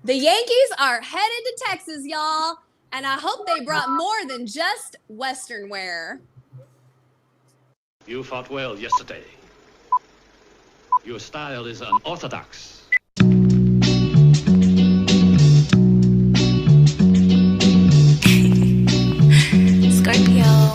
The Yankees are headed to Texas, y'all, and I hope they brought more than just Western wear. You fought well yesterday. Your style is unorthodox. Scorpio.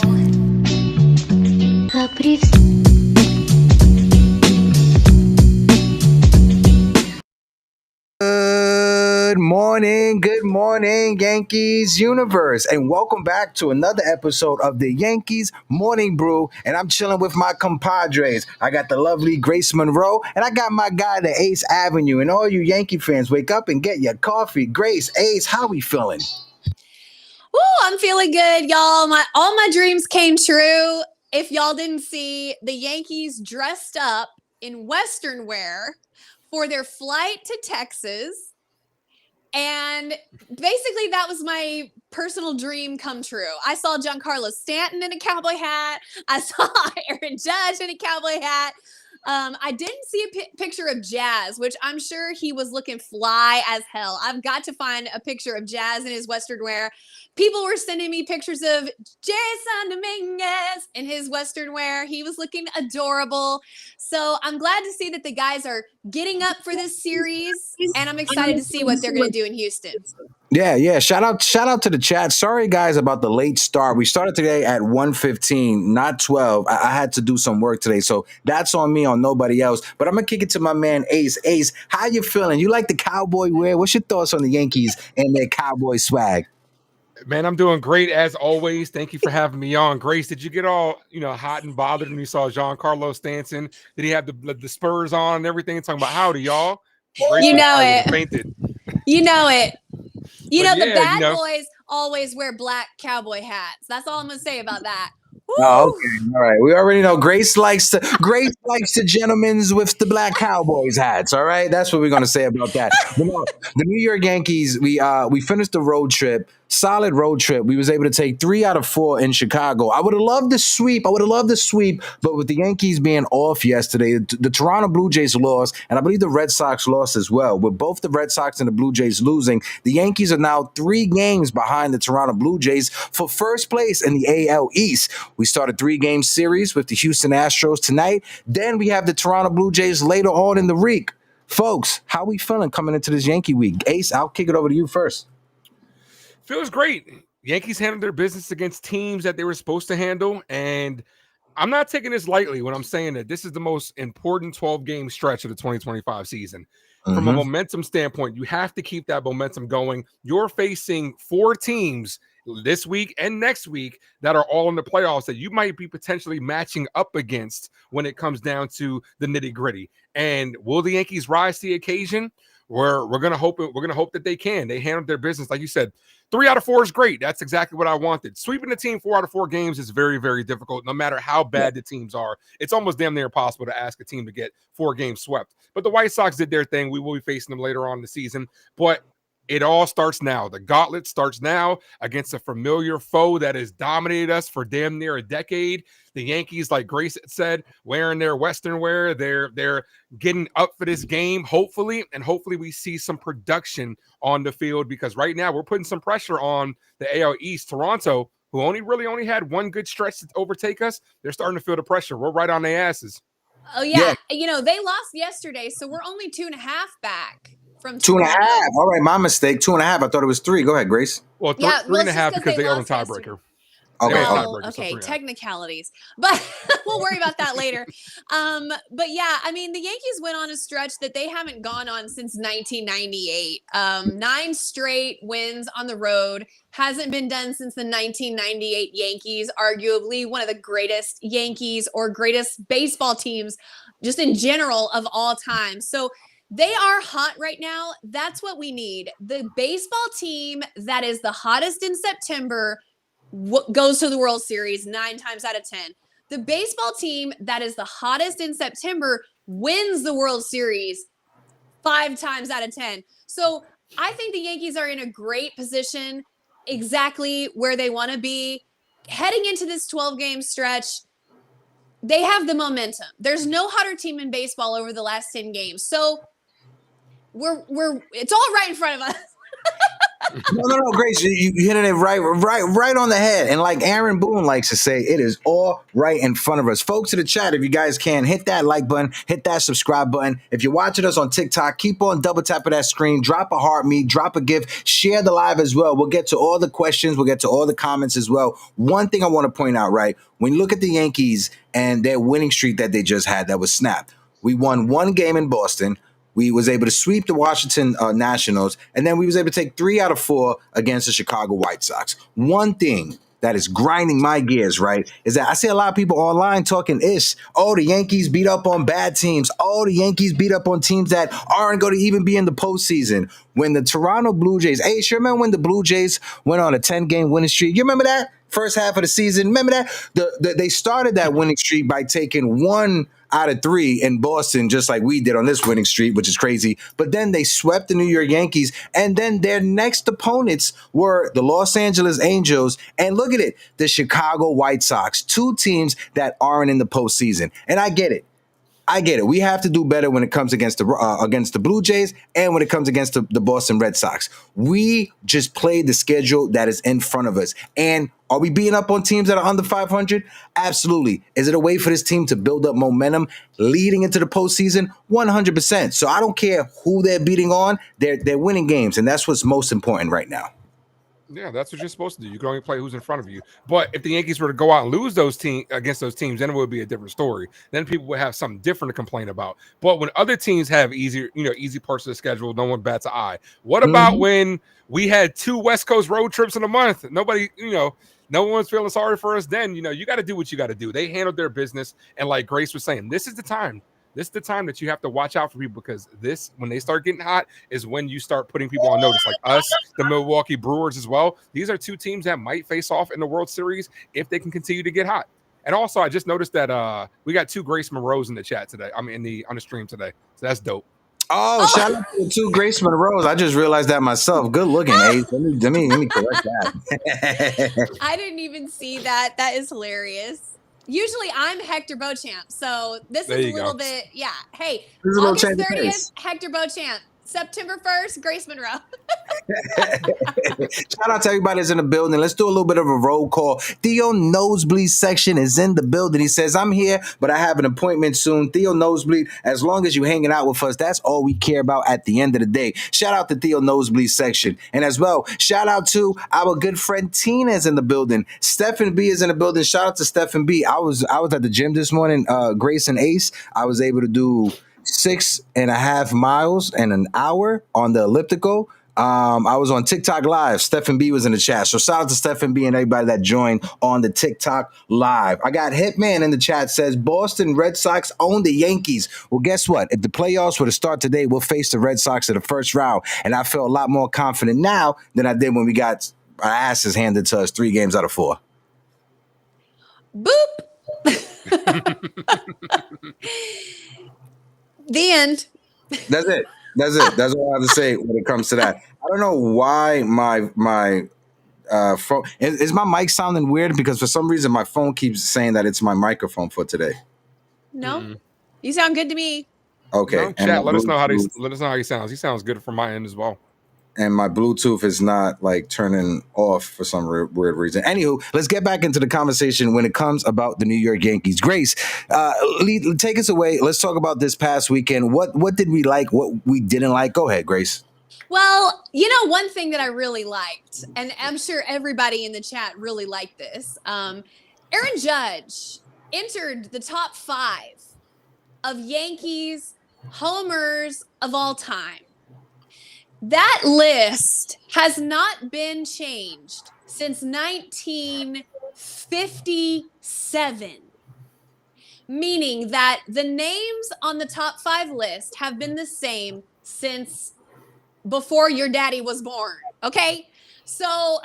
Good morning, Yankees universe, and welcome back to another episode of the Yankees Morning Brew. And I'm chilling with my compadres. I got the lovely Grace Monroe, and I got my guy, the Ace Avenue. And all you Yankee fans, wake up and get your coffee. Grace, Ace, how we feeling? Woo, I'm feeling good, y'all. All my dreams came true. If y'all didn't see, the Yankees dressed up in Western wear for their flight to Texas. And basically, that was my personal dream come true. I saw Giancarlo Stanton in a cowboy hat. I saw Aaron Judge in a cowboy hat. I didn't see a picture of Jazz, which I'm sure he was looking fly as hell. I've got to find a picture of Jazz in his Western wear. People were sending me pictures of Jason Dominguez in his Western wear. He was looking adorable. So I'm glad to see that the guys are getting up for this series, and I'm excited to see what they're going to do in Houston. Yeah. Shout out to the chat. Sorry guys about the late start. We started today at 1:15, not 12. I had to do some work today, so that's on me, on nobody else. But I'm gonna kick it to my man Ace. Ace, how you feeling? You like the cowboy wear? What's your thoughts on the Yankees and their cowboy swag? Man, I'm doing great as always. Thank you for having me on. Grace, did you get all hot and bothered when you saw Giancarlo Stanton? Did he have the Spurs on and everything? Talking about howdy, y'all. Grace you know it. Fainted. You know it. The bad boys boys always wear black cowboy hats. That's all I'm gonna say about that. Woo! Oh, okay. All right. We already know Grace likes the gentlemen's with the black Cowboys hats. All right. That's what we're gonna say about that. But no, the New York Yankees, we finished the road trip. Solid road trip. We was able to take 3 out of 4 in Chicago. I would have loved the sweep. But with the Yankees being off yesterday, the Toronto Blue Jays lost, and I believe the Red Sox lost as well. With both the Red Sox and the Blue Jays losing, the Yankees are now 3 games behind the Toronto Blue Jays for first place in the AL East. We start a 3-game series with the Houston Astros tonight. Then we have the Toronto Blue Jays later on in the week. Folks, how we feeling coming into this Yankee week? Ace, I'll kick it over to you first. Feels great. Yankees handled their business against teams that they were supposed to handle, and I'm not taking this lightly when I'm saying that this is the most important 12-game stretch of the 2025 season. From a momentum standpoint, you have to keep that momentum going. You're facing 4 teams this week and next week that are all in the playoffs that you might be potentially matching up against when it comes down to the nitty-gritty. And will the Yankees rise to the occasion? We're gonna hope that they can. They handled their business, like you said. 3 out of 4 is great. That's exactly what I wanted. Sweeping the team 4 out of 4 games is very, very difficult. No matter how bad the teams are, it's almost damn near impossible to ask a team to get 4 games swept. But the White Sox did their thing. We will be facing them later on in the season. But it all starts now. The gauntlet starts now against a familiar foe that has dominated us for damn near a decade. The Yankees, like Grace said, wearing their Western wear. They're getting up for this game, hopefully, and hopefully we see some production on the field, because right now we're putting some pressure on the AL East. Toronto, who only had one good stretch to overtake us, they're starting to feel the pressure. We're right on their asses. Oh, yeah. They lost yesterday, so we're only 2.5 back. From 2.5. All right, my mistake. 2.5. I thought it was 3. Go ahead, Grace. Well, 3.5 because they own a tiebreaker. Okay, technicalities, but we'll worry about that later. But yeah, I mean, the Yankees went on a stretch that they haven't gone on since 1998. 9 straight wins on the road. Hasn't been done since the 1998 Yankees, arguably one of the greatest Yankees or greatest baseball teams just in general of all time. So they are hot right now. That's what we need. The baseball team that is the hottest in September goes to the World Series 9 times out of 10. The baseball team that is the hottest in September wins the World Series 5 times out of 10. So I think the Yankees are in a great position, exactly where they want to be. Heading into this 12-game stretch, they have the momentum. There's no hotter team in baseball over the last 10 games. So it's all right in front of us. No, Grace, you hitting it right on the head. And like Aaron Boone likes to say, it is all right in front of us. Folks in the chat, if you guys can, hit that like button, hit that subscribe button. If you're watching us on TikTok, keep on double tapping that screen, drop a heart me, drop a gift, share the live as well. We'll get to all the questions, we'll get to all the comments as well. One thing I want to point out, right? When you look at the Yankees and their winning streak that they just had that was snapped, we won one game in Boston. We was able to sweep the Washington Nationals, and then we was able to take 3 out of 4 against the Chicago White Sox. One thing that is grinding my gears, right, is that I see a lot of people online talking ish. Oh, the Yankees beat up on bad teams. Oh, the Yankees beat up on teams that aren't going to even be in the postseason. When the Toronto Blue Jays, hey, sure remember when the Blue Jays went on a 10-game winning streak? You remember that? First half of the season. Remember that? They started that winning streak by taking 1 out of 3 in Boston, just like we did on this winning streak, which is crazy. But then they swept the New York Yankees, and then their next opponents were the Los Angeles Angels, and look at it, the Chicago White Sox, 2 teams that aren't in the postseason. And I get it. We have to do better when it comes against the Blue Jays and when it comes against the Boston Red Sox. We just played the schedule that is in front of us. And are we beating up on teams that are under 500? Absolutely. Is it a way for this team to build up momentum leading into the postseason? 100%. So I don't care who they're beating on. They're winning games, and that's what's most important right now. Yeah, that's what you're supposed to do. You can only play who's in front of you. But if the Yankees were to go out and lose those teams against those teams, then it would be a different story. Then people would have something different to complain about. But when other teams have easy parts of the schedule, no one bats an eye. What about when we had 2 West Coast road trips in a month? Nobody, no one's feeling sorry for us then. You got to do what you got to do. They handled their business. And like Grace was saying, this is the time. This is the time that you have to watch out for people, because when they start getting hot, is when you start putting people on notice, like us, the Milwaukee Brewers as well. These are 2 teams that might face off in the World Series if they can continue to get hot. And also, I just noticed that we got 2 Grace Monroes in the chat today. I mean, on the stream today. So that's dope. Oh, shout out to 2 Grace Monroes. I just realized that myself. Good looking, Ace. Let me correct that. I didn't even see that. That is hilarious. Usually I'm Hector Beauchamp, so this is a little bit, yeah. Hey, August 30th, Hector Beauchamp. September 1st, Grace Monroe. Shout out to everybody that's in the building. Let's do a little bit of a roll call. Theo Nosebleed section is in the building. He says, I'm here, but I have an appointment soon. Theo Nosebleed, as long as you're hanging out with us, that's all we care about at the end of the day. Shout out to Theo Nosebleed section. And as well, shout out to our good friend Tina is in the building. Stephen B is in the building. Shout out to Stephen B. I was at the gym this morning, Grace and Ace. I was able to do 6.5 miles in an hour on the elliptical. I was on TikTok Live. Stephen B was in the chat. So shout out to Stephen B and everybody that joined on the TikTok Live. I got Hitman in the chat, says Boston Red Sox own the Yankees. Well, guess what? If the playoffs were to start today, we'll face the Red Sox in the first round. And I feel a lot more confident now than I did when we got our asses handed to us 3 games out of 4. Boop. The end. That's it. That's all I have to say when it comes to that. I don't know why my phone is my mic sounding weird, because for some reason my phone keeps saying that it's my microphone for today. No, you sound good to me. Okay, no, chat. Let us know how he sounds. He sounds good from my end as well. And my Bluetooth is not like turning off for some weird reason. Anywho, let's get back into the conversation when it comes about the New York Yankees. Grace, take us away. Let's talk about this past weekend. What did we like? What we didn't like? Go ahead, Grace. Well, one thing that I really liked, and I'm sure everybody in the chat really liked this. Aaron Judge entered the top 5 of Yankees homers of all time. That list has not been changed since 1957, meaning that the names on the top 5 list have been the same since before your daddy was born. Okay, so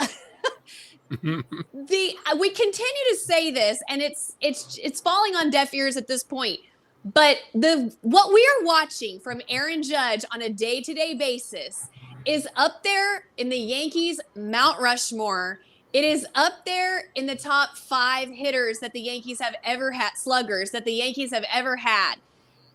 we continue to say this, and it's falling on deaf ears at this point. But what we are watching from Aaron Judge on a day-to-day basis is up there in the Yankees Mount Rushmore. It is up there in the top 5 hitters that the Yankees have ever had, sluggers that the Yankees have ever had.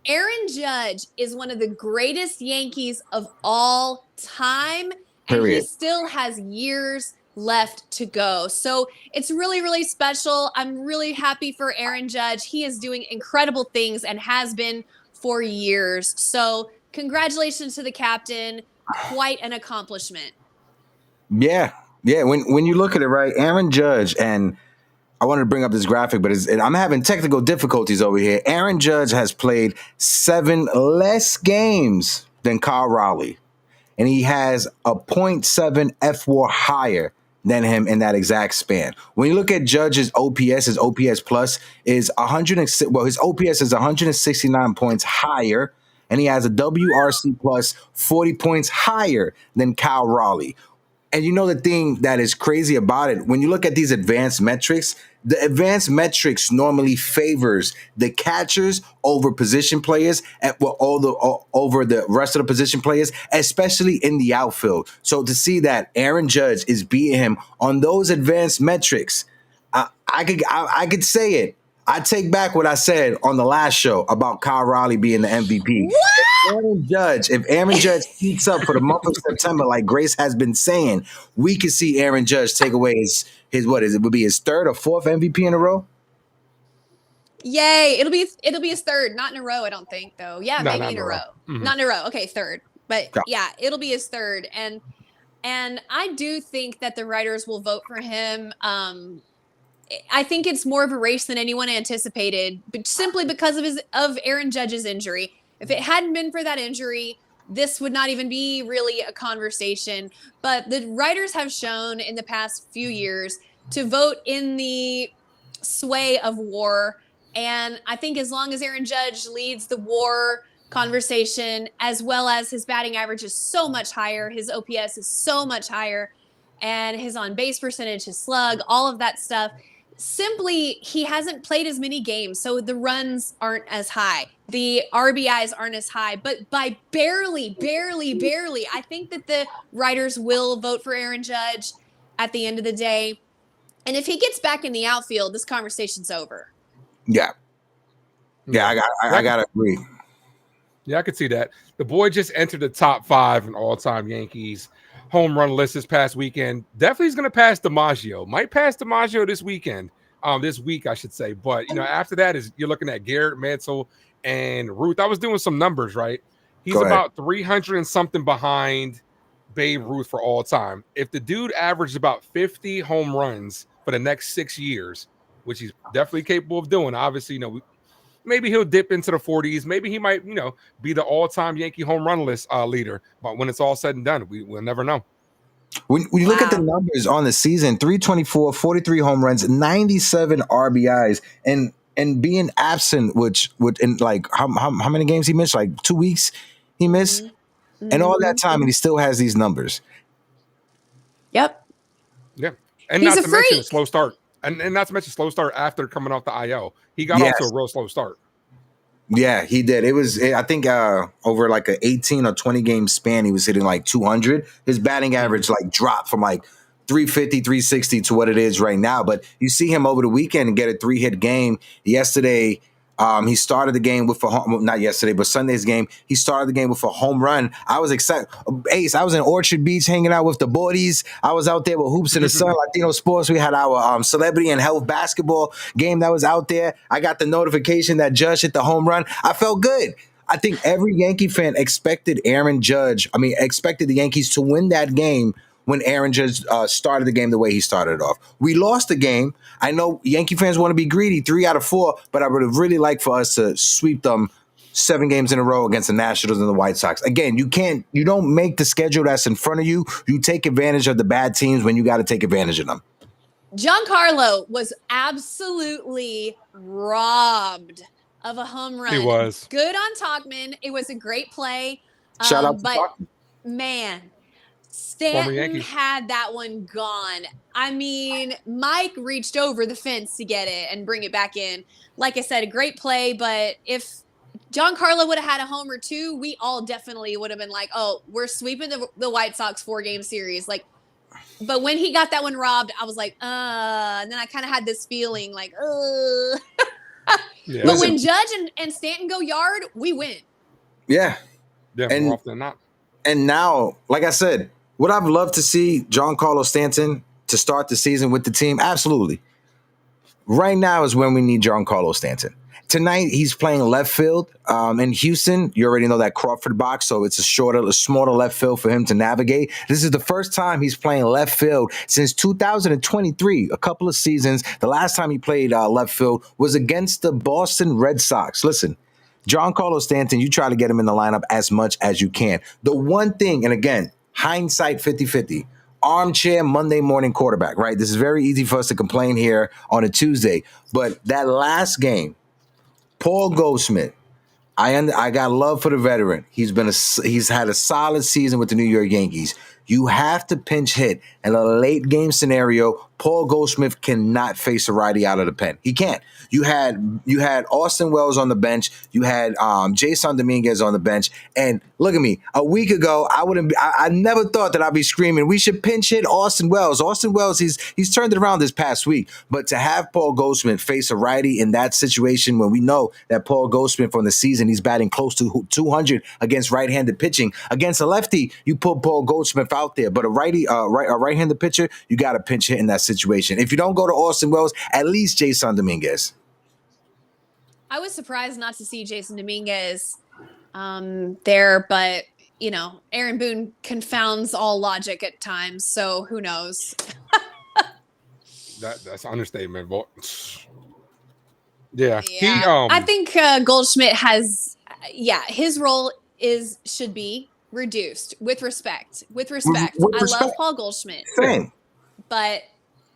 Aaron Judge is one of the greatest Yankees of all time, and he Period. still has years left to go. So it's really, really special. I'm really happy for Aaron Judge. He is doing incredible things and has been for years. So congratulations to the captain. Quite an accomplishment. Yeah. Yeah. When you look at it, right, Aaron Judge, and I wanted to bring up this graphic, but I'm having technical difficulties over here. Aaron Judge has played 7 less games than Kyle Raleigh, and he has a .7 F-WAR higher than him in that exact span. When you look at Judge's OPS, his OPS plus is 106. Well, his OPS is 169 points higher, and he has a WRC plus 40 points higher than Kyle Raleigh. And you know the thing that is crazy about it, when you look at these advanced metrics, the advanced metrics normally favors the catchers over position players over the rest of the position players, especially in the outfield. So to see that Aaron Judge is beating him on those advanced metrics, I could say it. I take back what I said on the last show about Kyle Raleigh being the MVP. What? If Aaron Judge heats up for the month of September, like Grace has been saying, we could see Aaron Judge take away his what is it? Would be his 3rd or 4th MVP in a row? Yay. It'll be his 3rd, not in a row, I don't think, though. Yeah, No, maybe in a row. Mm-hmm. Not in a row. Okay, 3rd. But yeah, it'll be his 3rd. And I do think that the writers will vote for him. I think it's more of a race than anyone anticipated, but simply because of Aaron Judge's injury. If it hadn't been for that injury, this would not even be really a conversation. But the writers have shown in the past few years to vote in the sway of WAR. And I think as long as Aaron Judge leads the WAR conversation, as well as his batting average is so much higher, his OPS is so much higher, and his on-base percentage, his slug, all of that stuff, simply he hasn't played as many games, so the runs aren't as high, the RBIs aren't as high, but by barely, I think that the writers will vote for Aaron Judge at the end of the day. And if he gets back in the outfield, this conversation's over. Yeah, I gotta agree. Yeah, I could see that. The boy just entered the top 5 in all-time Yankees home run list this past weekend. Definitely is going to pass DiMaggio. Might pass DiMaggio this weekend. This week, I should say. But, after that you're looking at Garrett, Mantle, and Ruth. I was doing some numbers, right? He's about 300 and something behind Babe Ruth for all time. If the dude averaged about 50 home runs for the next 6 years, which he's definitely capable of doing, obviously, maybe he'll dip into the 40s. Maybe he might, be the all-time Yankee home run list leader. But when it's all said and done, we'll never know. When you look at the numbers on the season, 324, 43 home runs, 97 RBIs, and being absent, which would in like how many games he missed? Like 2 weeks he missed, and all that time, and he still has these numbers. Yep. Yeah, and He's not to mention freak. a slow start. And not to mention slow start after coming off the IL. He got off to a real slow start. Yeah, he did. I think over like an 18 or 20 game span, he was hitting like 200. His batting average like dropped from like 350, 360 to what it is right now. But you see him over the weekend and get a 3-hit game. Yesterday, he started the game with not yesterday, but Sunday's game. He started the game with a home run. I was excited. Ace, I was in Orchard Beach hanging out with the boys. I was out there with Hoops in the Sun, Latino Sports. We had our celebrity and health basketball game that was out there. I got the notification that Judge hit the home run. I felt good. I think every Yankee fan expected the Yankees to win that game when Aaron Judge started the game the way he started it off. We lost the game. I know Yankee fans want to be greedy, 3 out of 4, but I would have really liked for us to sweep them 7 games in a row against the Nationals and the White Sox. Again, you don't make the schedule that's in front of you. You take advantage of the bad teams when you got to take advantage of them. Giancarlo was absolutely robbed of a home run. He was. Good on Tauchman. It was a great play. Shout out to but Tauchman. Man, Stanton had that one gone. I mean, Mike reached over the fence to get it and bring it back in. Like I said, a great play, but if Giancarlo would have had a home or 2, we all definitely would have been like, oh, we're sweeping the White Sox 4-game series. But when he got that one robbed, I was like, and then I kind of had this feeling like, Yeah. But when Judge and Stanton go yard, we win. Yeah. Yeah, more often than not. And now, like I said, would I've loved to see Giancarlo Stanton to start the season with the team? Absolutely. Right now is when we need Giancarlo Stanton. Tonight, he's playing left field in Houston. You already know that Crawford box, so it's a smaller left field for him to navigate. This is the first time he's playing left field since 2023, a couple of seasons. The last time he played left field was against the Boston Red Sox. Listen, Giancarlo Stanton, you try to get him in the lineup as much as you can. The one thing, and again, hindsight 50-50, armchair Monday morning quarterback, right? This is very easy for us to complain here on a Tuesday, but that last game, Paul Goldschmidt, I got love for the veteran. He's had a solid season with the New York Yankees. You have to pinch hit in a late game scenario. Paul Goldschmidt cannot face a righty out of the pen. He can't. You had Austin Wells on the bench. You had Jason Dominguez on the bench. And look at me. A week ago, I never thought that I'd be screaming, we should pinch hit Austin Wells. Austin Wells, he's turned it around this past week. But to have Paul Goldschmidt face a righty in that situation when we know that Paul Goldschmidt from the season, he's batting close to 200 against right-handed pitching. Against a lefty, you put Paul Goldschmidt out there. But a right-handed pitcher, you got to pinch hit in that situation. If you don't go to Austin Wells, at least Jason Dominguez. I was surprised not to see Jason Dominguez there, but Aaron Boone confounds all logic at times, so who knows? That's an understatement, but yeah. I think Goldschmidt has, his role should be reduced with respect. With respect. I love Paul Goldschmidt. Same. But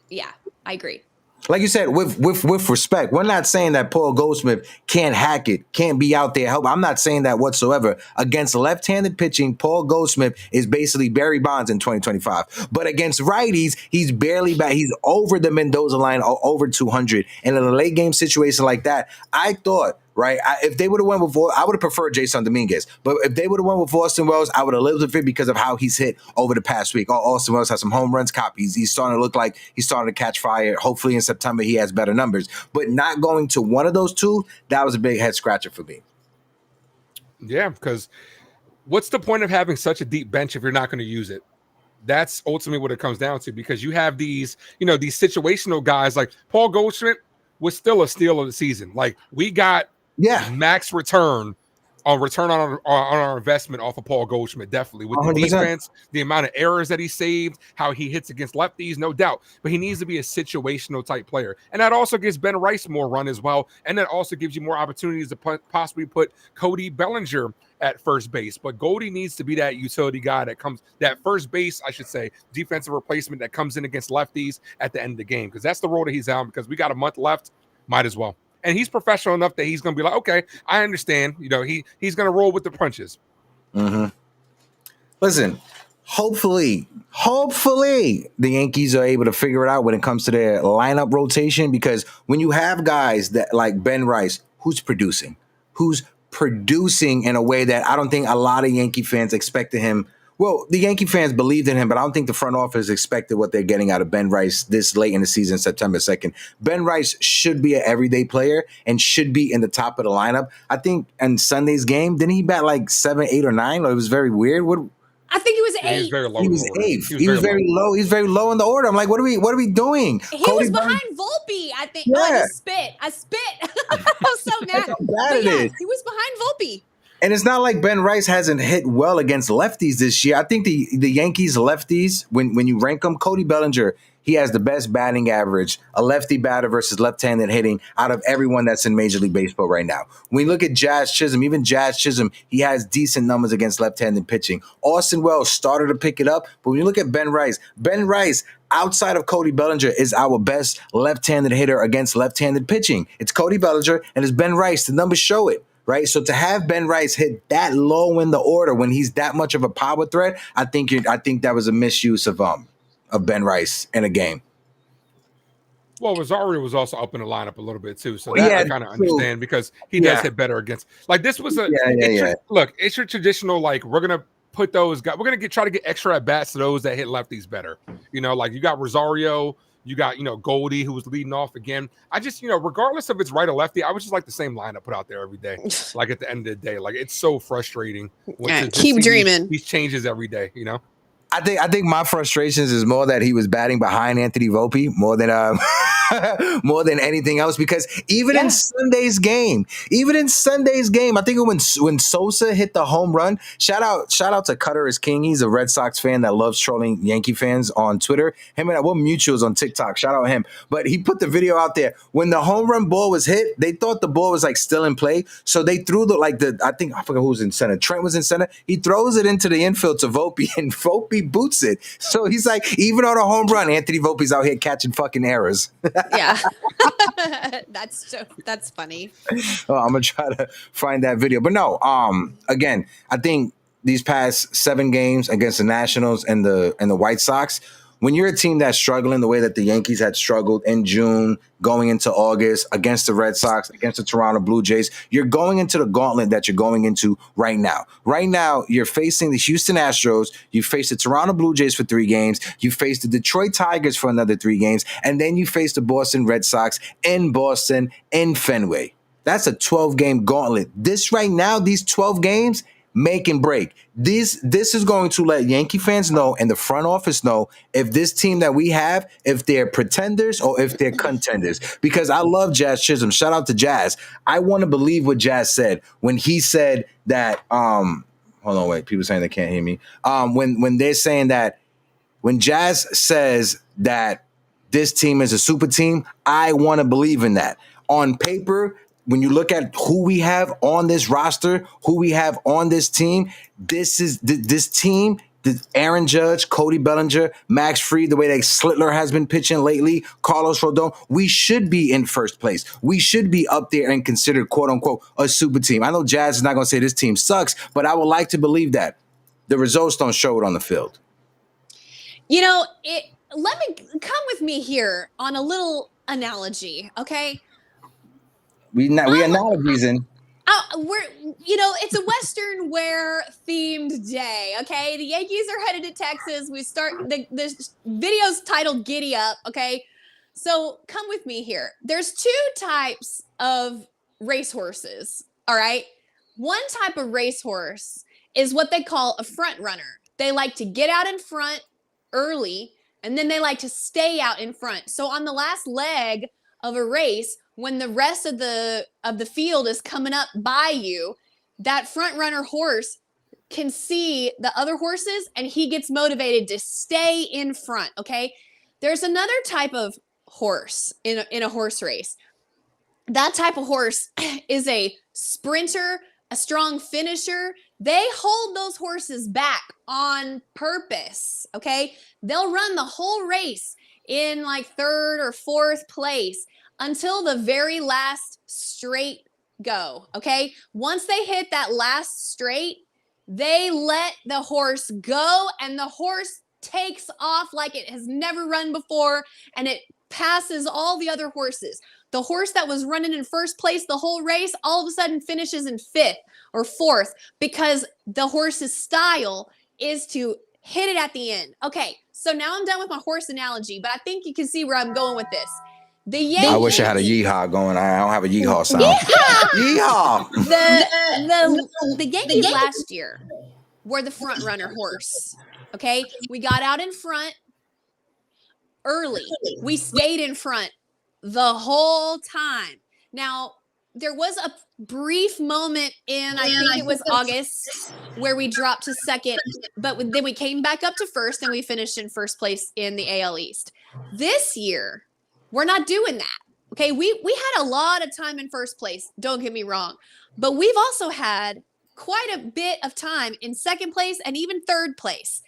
yeah, I agree. Like you said, with respect, we're not saying that Paul Goldschmidt can't hack it, can't be out there help. I'm not saying that whatsoever. Against left-handed pitching, Paul Goldschmidt is basically Barry Bonds in 2025. But against righties, he's barely back. He's over the Mendoza line, over 200. And in a late game situation like that, I thought, right, if they would have went with, I would have preferred Jason Dominguez. But if they would have went with Austin Wells, I would have lived with it because of how he's hit over the past week. Austin Wells has some home runs, copies. He's starting to look like he's starting to catch fire. Hopefully in September he has better numbers. But not going to one of those two, that was a big head scratcher for me. Yeah, because what's the point of having such a deep bench if you're not going to use it? That's ultimately what it comes down to, because you have these situational guys like Paul Goldschmidt was still a steal of the season. Like, we got max return on our investment off of Paul Goldschmidt, definitely. With 100%. The defense, the amount of errors that he saved, how he hits against lefties, no doubt. But he needs to be a situational type player. And that also gives Ben Rice more run as well. And that also gives you more opportunities to possibly put Cody Bellinger at first base. But Goldie needs to be that utility guy that first base, I should say, defensive replacement that comes in against lefties at the end of the game. Because that's the role that he's on, because we got a month left, might as well. And he's professional enough that he's going to be like, okay, I understand. He's going to roll with the punches. Mm-hmm. Listen, hopefully the Yankees are able to figure it out when it comes to their lineup rotation, because when you have guys that like Ben Rice, who's producing in a way that I don't think a lot of Yankee fans expected him. Well, the Yankee fans believed in him, but I don't think the front office expected what they're getting out of Ben Rice this late in the season, September 2nd. Ben Rice should be an everyday player and should be in the top of the lineup. I think in Sunday's game, didn't he bat like 7, 8, or 9? It was very weird. I think he was 8. He was very low. He was 8th. He was very low. He's very low in the order. I'm like, what are we doing? He was behind Volpe, I think. Yeah. Oh, I spit. I was so mad. He was behind Volpe. And it's not like Ben Rice hasn't hit well against lefties this year. I think the Yankees lefties, when you rank them, Cody Bellinger, he has the best batting average, a lefty batter versus left-handed hitting out of everyone that's in Major League Baseball right now. When you look at Jazz Chisholm, even Jazz Chisholm, he has decent numbers against left-handed pitching. Austin Wells started to pick it up, but when you look at Ben Rice, outside of Cody Bellinger, is our best left-handed hitter against left-handed pitching. It's Cody Bellinger and it's Ben Rice. The numbers show it. Right, so to have Ben Rice hit that low in the order when he's that much of a power threat, I think that was a misuse of Ben Rice in a game. Well, Rosario was also up in the lineup a little bit too, so that I kind of understand, because he does hit better against. Like, this was look, it's your traditional, like, we're gonna put those guys. We're gonna try to get extra at bats to those that hit lefties better. Like, you got Rosario, You got, Goldie, who was leading off again. I just, regardless if it's right or lefty, I would just like the same lineup put out there every day. Like at the end of the day, like it's so frustrating. Keep dreaming. These changes every day, I think my frustrations is more that he was batting behind Anthony Volpe more than more than anything else, because even in Sunday's game, I think when Sosa hit the home run, shout out to Cutter is King. He's a Red Sox fan that loves trolling Yankee fans on Twitter. Him and we're mutuals on TikTok. Shout out him. But he put the video out there when the home run ball was hit. They thought the ball was like still in play, so they threw I forgot who was in center. Trent was in center. He throws it into the infield to Volpe, and Volpe boots it. So he's like, even on a home run, Anthony Volpe's out here catching fucking errors. Yeah. That's funny. Oh, I'm gonna try to find that video. But no, again, I think these past 7 games against the Nationals and the White Sox, when you're a team that's struggling the way that the Yankees had struggled in June, going into August, against the Red Sox, against the Toronto Blue Jays, you're going into the gauntlet that you're going into right now. Right now, you're facing the Houston Astros, you face the Toronto Blue Jays for 3 games, you face the Detroit Tigers for another 3 games, and then you face the Boston Red Sox in Boston, in Fenway. That's a 12-game gauntlet. This right now, these 12 games, make and break. This is going to let Yankee fans know and the front office know if this team that we have, if they're pretenders or if they're contenders. Because I love Jazz Chisholm. Shout out to Jazz. I want to believe what Jazz said when he said that. Hold on, wait. People saying they can't hear me. When they're saying that, when Jazz says that this team is a super team, I want to believe in that. On paper, when you look at who we have on this roster, who we have on this team, this team, Aaron Judge, Cody Bellinger, Max Fried, the way that Slittler has been pitching lately, Carlos Rodon, we should be in first place. We should be up there and considered, quote unquote, a super team. I know Jazz is not going to say this team sucks, but I would like to believe that. The results don't show it on the field. Let me come with me here on a little analogy, okay? We analogies in. It's a Western wear themed day. Okay, the Yankees are headed to Texas. We start the video's titled "Giddy Up." Okay, so come with me here. There's 2 types of racehorses. All right, one type of racehorse is what they call a front runner. They like to get out in front early, and then they like to stay out in front. So on the last leg of a race, when the rest of the field is coming up by you, that front runner horse can see the other horses and he gets motivated to stay in front. Okay. There's another type of horse in a horse race. That type of horse is a sprinter, a strong finisher. They hold those horses back on purpose. Okay. They'll run the whole race in like 3rd or 4th place until the very last straight go, okay? Once they hit that last straight, they let the horse go, and the horse takes off like it has never run before, and it passes all the other horses. The horse that was running in first place the whole race all of a sudden finishes in 5th or 4th because the horse's style is to hit it at the end. Okay, so now I'm done with my horse analogy, but I think you can see where I'm going with this. The Yankees. I wish I had a yeehaw going. I don't have a yeehaw sound. Yeehaw! The Yankees last year were the front runner horse. Okay, we got out in front early. We stayed in front the whole time. Now there was a brief moment in I think it was August where we dropped to 2nd, but then we came back up to 1st and we finished in 1st place in the AL East. This year, we're not doing that. Okay, we had a lot of time in 1st place, don't get me wrong, but we've also had quite a bit of time in 2nd place and even 3rd place.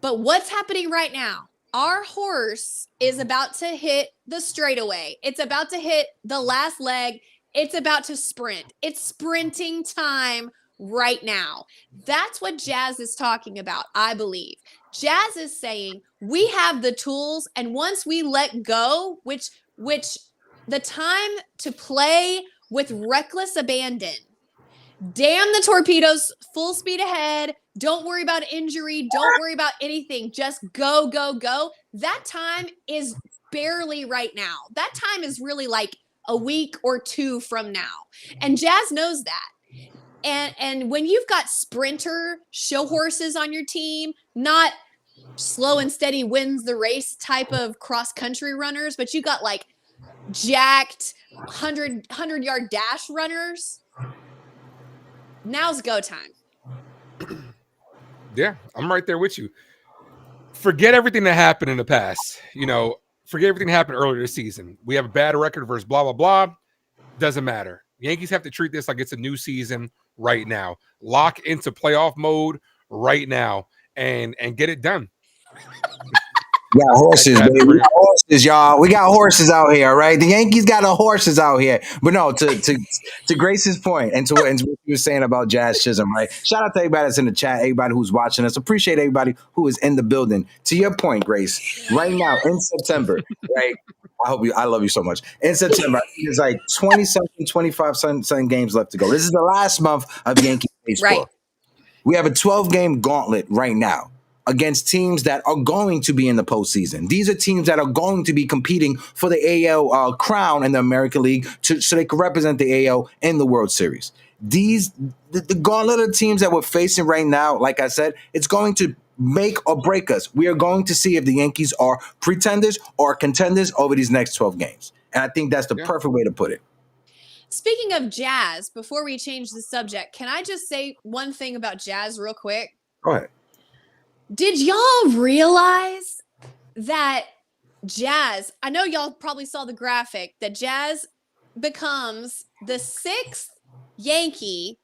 But what's happening right now? Our horse is about to hit the straightaway. It's about to hit the last leg. It's about to sprint. It's sprinting time right now. That's what Jazz is talking about, I believe. Jazz is saying we have the tools, and once we let go, which the time to play with reckless abandon, damn the torpedoes, full speed ahead, don't worry about injury, don't worry about anything, just go, go, go. That time is barely right now. That time is really like a week or two from now. And Jazz knows that. And when you've got sprinter show horses on your team, not slow and steady wins the race type of cross country runners, but you got like jacked 100-yard dash runners. Now's go time. Yeah, I'm right there with you. Forget everything that happened in the past. Forget everything that happened earlier this season. We have a bad record versus blah, blah, blah. Doesn't matter. Yankees have to treat this like it's a new season right now. Lock into playoff mode right now and get it done. We got horses, baby. We got horses, y'all. We got horses out here, all right? The Yankees got the horses out here. But no, to Grace's point and to what you were saying about Jazz Chisholm, right? Shout out to everybody that's in the chat, everybody who's watching us. Appreciate everybody who is in the building. To your point, Grace, right now in September, right? I love you so much. In September, there's like 20-something, 25-something games left to go. This is the last month of Yankee baseball. Right. We have a 12-game gauntlet right now against teams that are going to be in the postseason. These are teams that are going to be competing for the AL crown in the American League so they can represent the AL in the World Series. The gauntlet of teams that we're facing right now, like I said, it's going to make or break us. We are going to see if the Yankees are pretenders or contenders over these next 12 games. And I think that's the perfect way to put it. Speaking of Jazz, before we change the subject, can I just say one thing about Jazz real quick? Go ahead. Did y'all realize that Jazz, I know y'all probably saw the graphic, that Jazz becomes the 6th Yankee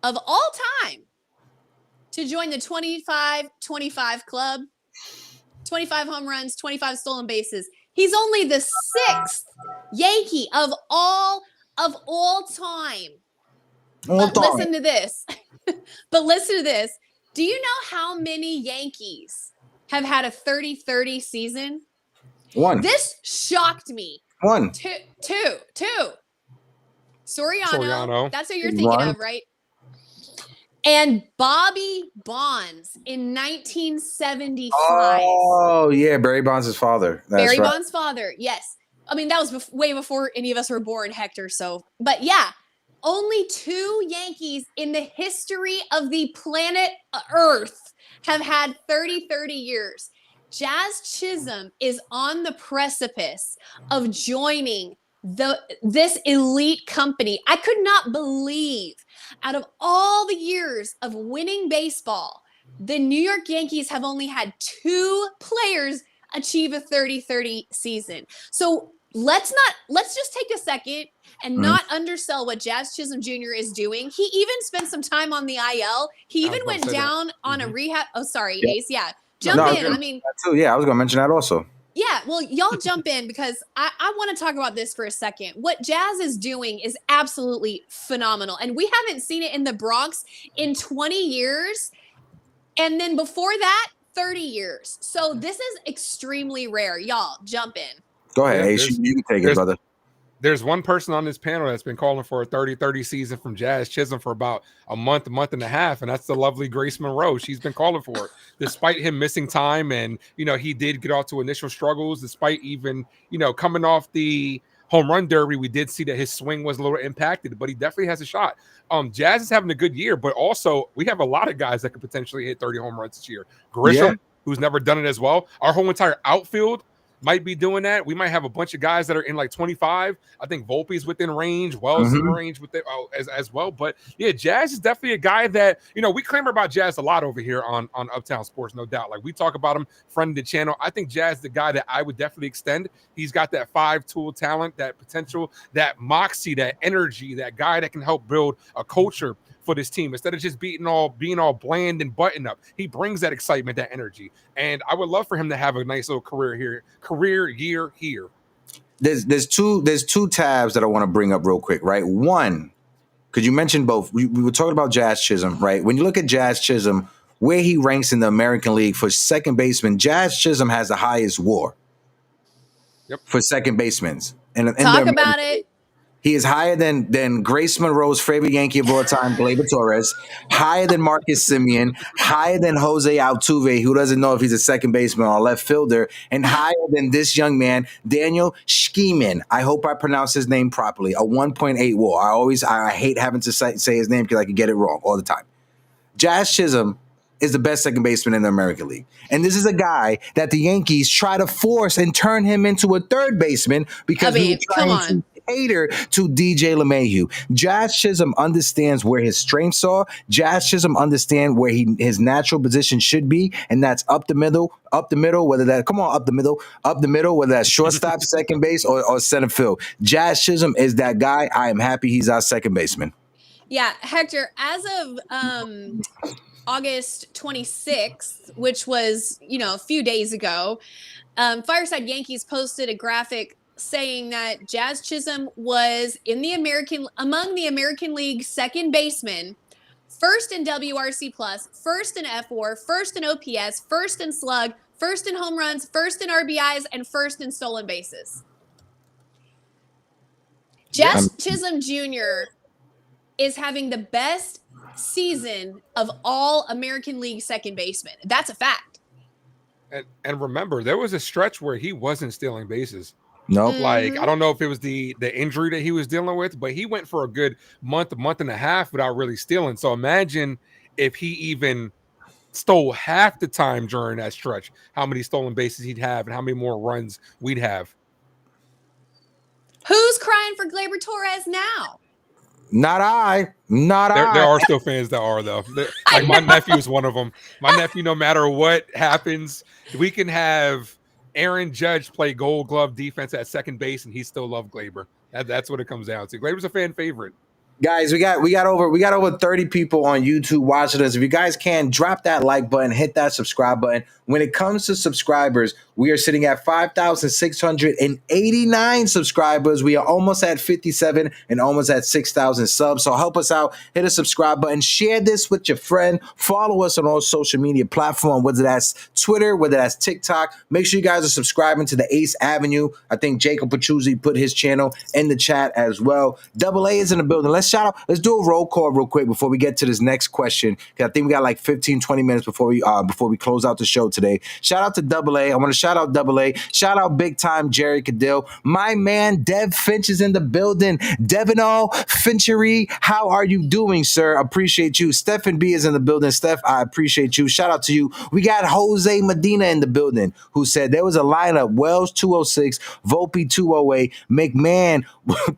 of all time to join the 25-25 club, 25 home runs, 25 stolen bases. He's only the 6th Yankee of all time. Listen to this. But listen to this. Do you know how many Yankees have had a 30-30 season? One. This shocked me. One. Two. Soriano. That's what you're thinking of, right? And Bobby Bonds in 1975. Oh, yeah. Barry Bonds' father. Barry Bonds' father. Yes. I mean, that was way before any of us were born, Hector. But yeah. Only 2 Yankees in the history of the planet Earth have had 30-30 years. Jazz Chisholm is on the precipice of joining this elite company. I could not believe, out of all the years of winning baseball, the New York Yankees have only had 2 players achieve a 30-30 season. So let's just take a second and not undersell what Jazz Chisholm Jr. is doing. He even spent some time on the IL. He even went down on a rehab. Oh, sorry, Ace. Yeah. Jump in. I mean, yeah, I was going to mention that also. Yeah, well, y'all jump in because I want to talk about this for a second. What Jazz is doing is absolutely phenomenal. And we haven't seen it in the Bronx in 20 years. And then before that, 30 years. So this is extremely rare. Y'all, jump in. Go ahead, Ace. You can take it, brother. There's one person on this panel that's been calling for a 30-30 season from Jazz Chisholm for about a month and a half, and that's the lovely Grace Monroe. She's been calling for it, despite him missing time, and he did get off to initial struggles, despite even coming off the home run derby. We did see that his swing was a little impacted, but he definitely has a shot. Jazz is having a good year, but also we have a lot of guys that could potentially hit 30 home runs this year. Grisham, who's never done it as well. Our whole entire outfield might be doing that. We might have a bunch of guys that are in like 25. I think Volpe's within range, Wells in range with it as well. But yeah, Jazz is definitely a guy that we clamor about Jazz a lot over here on Uptown Sports, no doubt. Like we talk about him, friend of the channel. I think Jazz is the guy that I would definitely extend. He's got that 5-tool talent, that potential, that moxie, that energy, that guy that can help build a culture for this team instead of just being all bland and button up. He brings that excitement, that energy, and I would love for him to have a nice little career year here. There's two tabs that I want to bring up real quick, right? One, because you mentioned both. We were talking about Jazz Chisholm, right? When you look at Jazz Chisholm, where he ranks in the American League for second baseman, Jazz Chisholm has the highest WAR for second basemen. Talk about it. He is higher than Grace Monroe's favorite Yankee of all time, Gleyber Torres, higher than Marcus Semien, higher than Jose Altuve, who doesn't know if he's a second baseman or a left fielder, and higher than this young man, Daniel Schiemann. I hope I pronounce his name properly. A 1.8 WAR. I hate having to say his name because I can get it wrong all the time. Jazz Chisholm is the best second baseman in the American League. And this is a guy that the Yankees try to force and turn him into a third baseman because we were trying to cater to DJ LeMahieu. Jazz Chisholm understands where his strengths are. Jazz Chisholm understands where his natural position should be, and that's up the middle, whether that's shortstop, second base, or center field. Jazz Chisholm is that guy. I am happy he's our second baseman. Yeah, Hector, as of August 26th, which was, a few days ago, Fireside Yankees posted a graphic saying that Jazz Chisholm was among the American League second basemen, first in WRC+, first in FWAR, first in OPS, first in slug, first in home runs, first in RBIs, and first in stolen bases. Jazz Chisholm Jr. is having the best season of all American League second basemen. That's a fact. And remember, there was a stretch where he wasn't stealing bases. No, nope. Like, I don't know if it was the injury that he was dealing with, but he went for a good month and a half without really stealing. So imagine if he even stole half the time during that stretch, how many stolen bases he'd have and how many more runs we'd have. Who's crying for Gleyber Torres now? Not I. There are still fans that are, though. Like, my nephew is one of them. My nephew, no matter what happens, we can have Aaron Judge play Gold Glove defense at second base, and he still loves Gleyber. That's what it comes down to. Gleyber's a fan favorite. Guys, we got over 30 people on YouTube watching us. If you guys can, drop that like button, hit that subscribe button. When it comes to subscribers, we are sitting at 5,689 subscribers. We are almost at 57 and almost at 6,000 subs. So help us out. Hit a subscribe button. Share this with your friend. Follow us on all social media platforms, whether that's Twitter, whether that's TikTok. Make sure you guys are subscribing to the Ace Avenue. I think Jacob Petrucci put his channel in the chat as well. Double A is in the building. Let's do a roll call real quick before we get to this next question. I think we got like 15, 20 minutes before we close out the show today. Shout out to Double A. I want to shout out Double A. Shout out big time Jerry Cadill. My man Dev Finch is in the building. Devino Finchery, how are you doing, sir? Appreciate you. Stephen B is in the building. Steph, I appreciate you. Shout out to you. We got Jose Medina in the building who said there was a lineup: Wells 206, Volpe 208, McMahon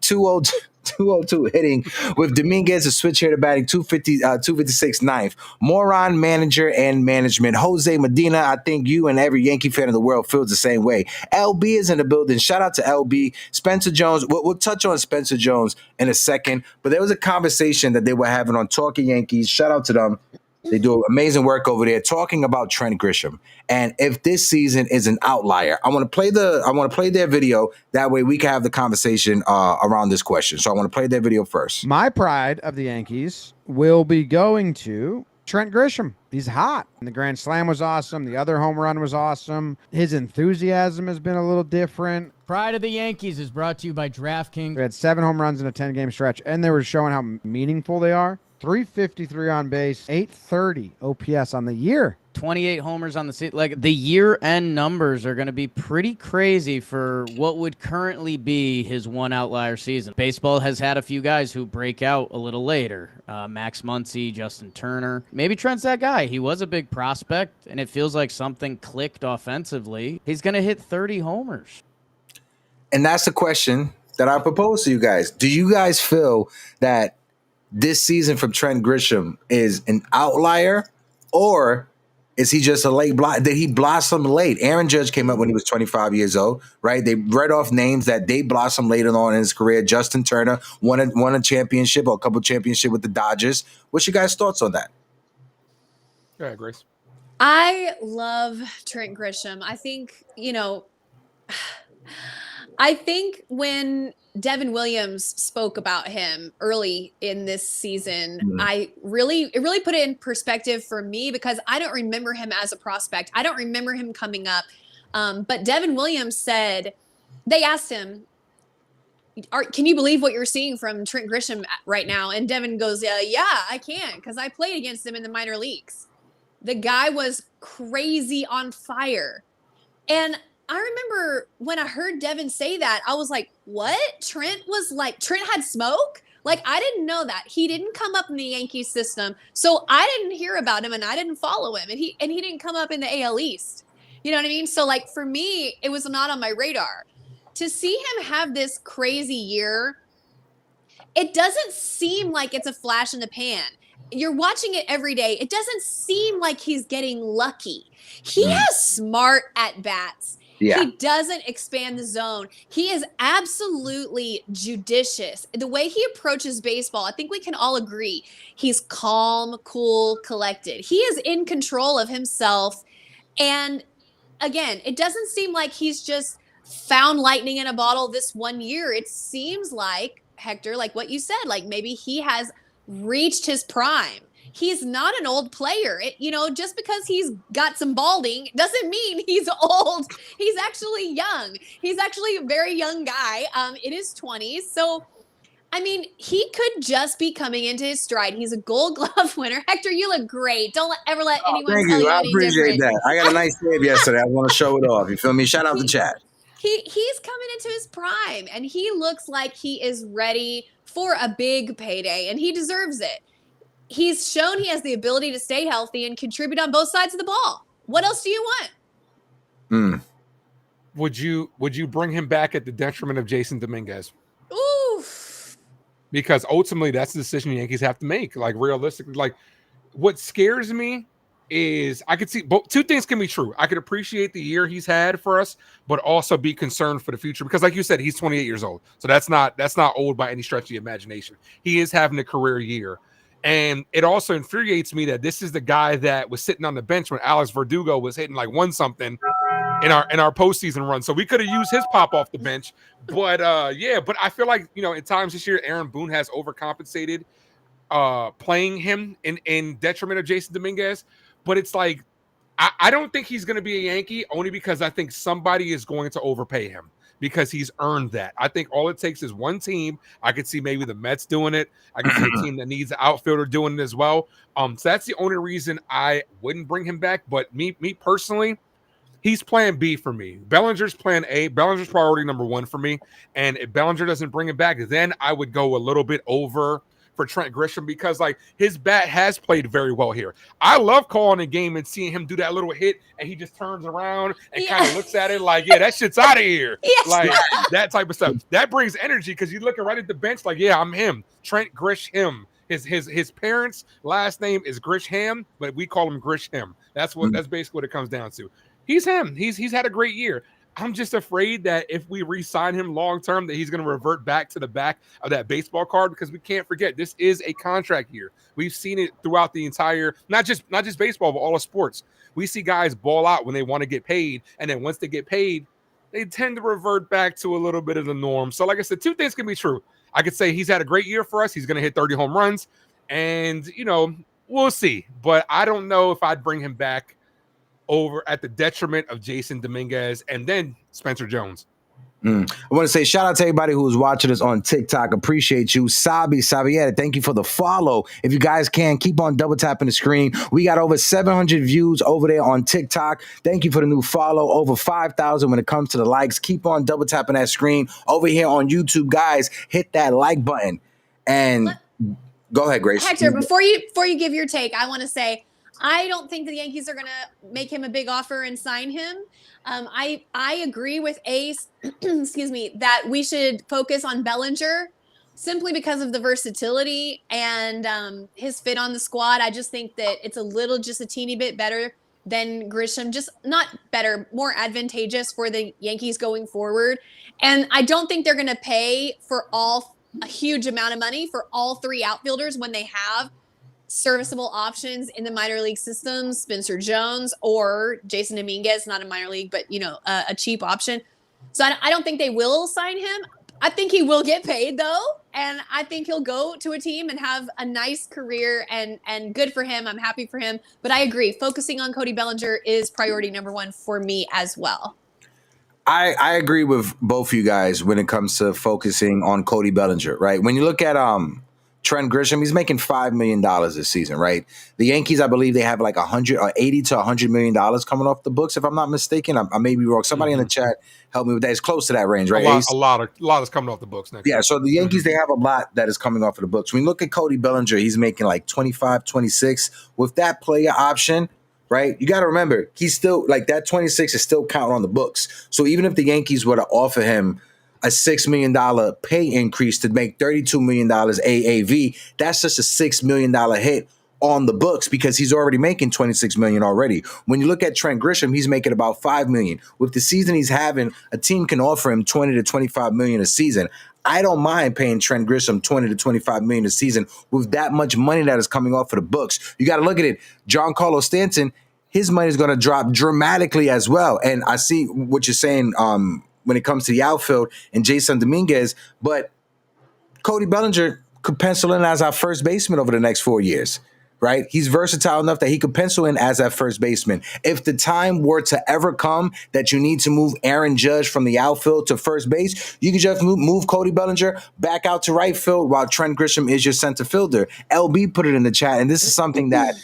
202 hitting with Dominguez a switch hitter batting 256 ninth. Moron manager and management. Jose Medina, I think you and every Yankee fan in the world feels the same way. LB is in the building. Shout out to LB. Spencer Jones. We'll touch on Spencer Jones in a second, but there was a conversation that they were having on Talking Yankees. Shout out to them. They do amazing work over there talking about Trent Grisham. And if this season is an outlier, I want to play their video. That way we can have the conversation around this question. So I want to play their video first. My pride of the Yankees will be going to Trent Grisham. He's hot. And the Grand Slam was awesome. The other home run was awesome. His enthusiasm has been a little different. Pride of the Yankees is brought to you by DraftKings. We had 7 home runs in a 10-game stretch, and they were showing how meaningful they are. 353 on base, 830 OPS on the year. 28 homers on the season. Like, the year-end numbers are going to be pretty crazy for what would currently be his one outlier season. Baseball has had a few guys who break out a little later. Max Muncy, Justin Turner. Maybe Trent's that guy. He was a big prospect, and it feels like something clicked offensively. He's going to hit 30 homers. And that's the question that I propose to you guys. Do you guys feel that this season from Trent Grisham is an outlier, or is he just a late did he blossom late? Aaron Judge came up when he was 25 years old, right? They read off names that they blossomed later on in his career. Justin Turner won a championship or a couple championships with the Dodgers. What's your guys' thoughts on that? Yeah, Grace. I love Trent Grisham. I think, when Devin Williams spoke about him early in this season, it really put it in perspective for me, because I don't remember him as a prospect. I don't remember him coming up. But Devin Williams said, they asked him, can you believe what you're seeing from Trent Grisham right now? And Devin goes, yeah, I can, because I played against him in the minor leagues. The guy was crazy on fire. And I remember when I heard Devin say that, I was like, what? Trent had smoke? Like, I didn't know that. He didn't come up in the Yankees system, so I didn't hear about him and I didn't follow him. And he didn't come up in the AL East. You know what I mean? So, like, for me, it was not on my radar. To see him have this crazy year, it doesn't seem like it's a flash in the pan. You're watching it every day. It doesn't seem like he's getting lucky. He has smart at-bats. Yeah. He doesn't expand the zone. He is absolutely judicious. The way he approaches baseball, I think we can all agree. He's calm, cool, collected. He is in control of himself. And again, it doesn't seem like he's just found lightning in a bottle this one year. It seems like, Hector, like what you said, like maybe he has reached his prime. He's not an old player. Just because he's got some balding doesn't mean he's old. He's actually young. He's actually a very young guy in his 20s. So, I mean, he could just be coming into his stride. He's a Gold Glove winner. Hector, you look great. Don't ever let anyone Thank tell you. you I any appreciate different. that. I got a nice save yesterday. I want to show it off. You feel me? Shout out the chat. He's coming into his prime, and he looks like he is ready for a big payday, and he deserves it. He's shown he has the ability to stay healthy and contribute on both sides of the ball. What else do you want? Would you bring him back at the detriment of Jason Dominguez? Oof. Because ultimately, that's the decision the Yankees have to make. Like, realistically, like, what scares me is I could see two things can be true. I could appreciate the year he's had for us, but also be concerned for the future. Because, like you said, he's 28 years old, so that's not old by any stretch of the imagination. He is having a career year. And it also infuriates me that this is the guy that was sitting on the bench when Alex Verdugo was hitting like 1-something in our postseason run. So we could have used his pop off the bench. But but I feel like, at times this year, Aaron Boone has overcompensated playing him in detriment of Jason Dominguez. But it's like, I don't think he's going to be a Yankee, only because I think somebody is going to overpay him, because he's earned that. I think all it takes is one team. I could see maybe the Mets doing it. I could see a team that needs an outfielder doing it as well. So that's the only reason I wouldn't bring him back. But me personally, he's plan B for me. Bellinger's plan A. Bellinger's priority number 1 for me. And if Bellinger doesn't bring him back, then I would go a little bit over for Trent Grisham, because like his bat has played very well here. I love calling a game and seeing him do that little hit and he just turns around and kind of looks at it like, yeah, that shit's out of here. Yes. Like that type of stuff. That brings energy, because you're looking right at the bench like, yeah, I'm him. Trent Grisham. His parents' last name is Grisham, but we call him Grisham. That's basically what it comes down to. He's him. He's had a great year. I'm just afraid that if we re-sign him long-term, that he's going to revert back to the back of that baseball card, because we can't forget, this is a contract year. We've seen it throughout the entire, not just baseball, but all of sports. We see guys ball out when they want to get paid, and then once they get paid, they tend to revert back to a little bit of the norm. So like I said, two things can be true. I could say he's had a great year for us. He's going to hit 30 home runs, and, we'll see. But I don't know if I'd bring him back over at the detriment of Jason Dominguez and then Spencer Jones. I want to say shout out to everybody who is watching us on TikTok. Appreciate you. Sabieta, thank you for the follow. If you guys can, keep on double tapping the screen. We got over 700 views over there on TikTok. Thank you for the new follow. Over 5,000 when it comes to the likes. Keep on double tapping that screen. Over here on YouTube, guys, hit that like button. And go ahead, Grace. Hector, before you give your take, I want to say, I don't think the Yankees are going to make him a big offer and sign him. I agree with Ace, excuse me, that we should focus on Bellinger simply because of the versatility and his fit on the squad. I just think that it's just a teeny bit better than Grisham, just not better, more advantageous for the Yankees going forward. And I don't think they're going to pay for a huge amount of money for all 3 outfielders when they have serviceable options in the minor league system, Spencer Jones or Jason Dominguez, not a minor league, but a cheap option. So I don't think they will sign him. I think he will get paid though, and I think he'll go to a team and have a nice career, and good for him. I'm happy for him. But I agree, focusing on Cody Bellinger is priority number 1 for me as well. I agree with both you guys when it comes to focusing on Cody Bellinger, right? When you look at Trent Grisham, he's making $5 million this season, right? The Yankees, I believe they have like 100 or 80 to $100 million coming off the books, if I'm not mistaken. I may be wrong. Somebody in the chat help me with that. It's close to that range, right? A lot is coming off the books next year. So the Yankees, they have a lot that is coming off of the books. When you look at Cody Bellinger, he's making like 25, 26 with that player option, right? You got to remember, he's still like that 26 is still counting on the books. So even if the Yankees were to offer him a $6 million pay increase to make $32 million AAV, that's just a $6 million hit on the books because he's already making $26 million already. When you look at Trent Grisham, he's making about $5 million. With the season he's having, a team can offer him $20 to $25 million a season. I don't mind paying Trent Grisham $20 to $25 million a season with that much money that is coming off of the books. You got to look at it. Giancarlo Stanton, his money is going to drop dramatically as well. And I see what you're saying when it comes to the outfield and Jason Dominguez, but Cody Bellinger could pencil in as our first baseman over the next 4 years, right? He's versatile enough that he could pencil in as that first baseman. If the time were to ever come that you need to move Aaron Judge from the outfield to first base, you can just move Cody Bellinger back out to right field while Trent Grisham is your center fielder. LB put it in the chat, and this is something that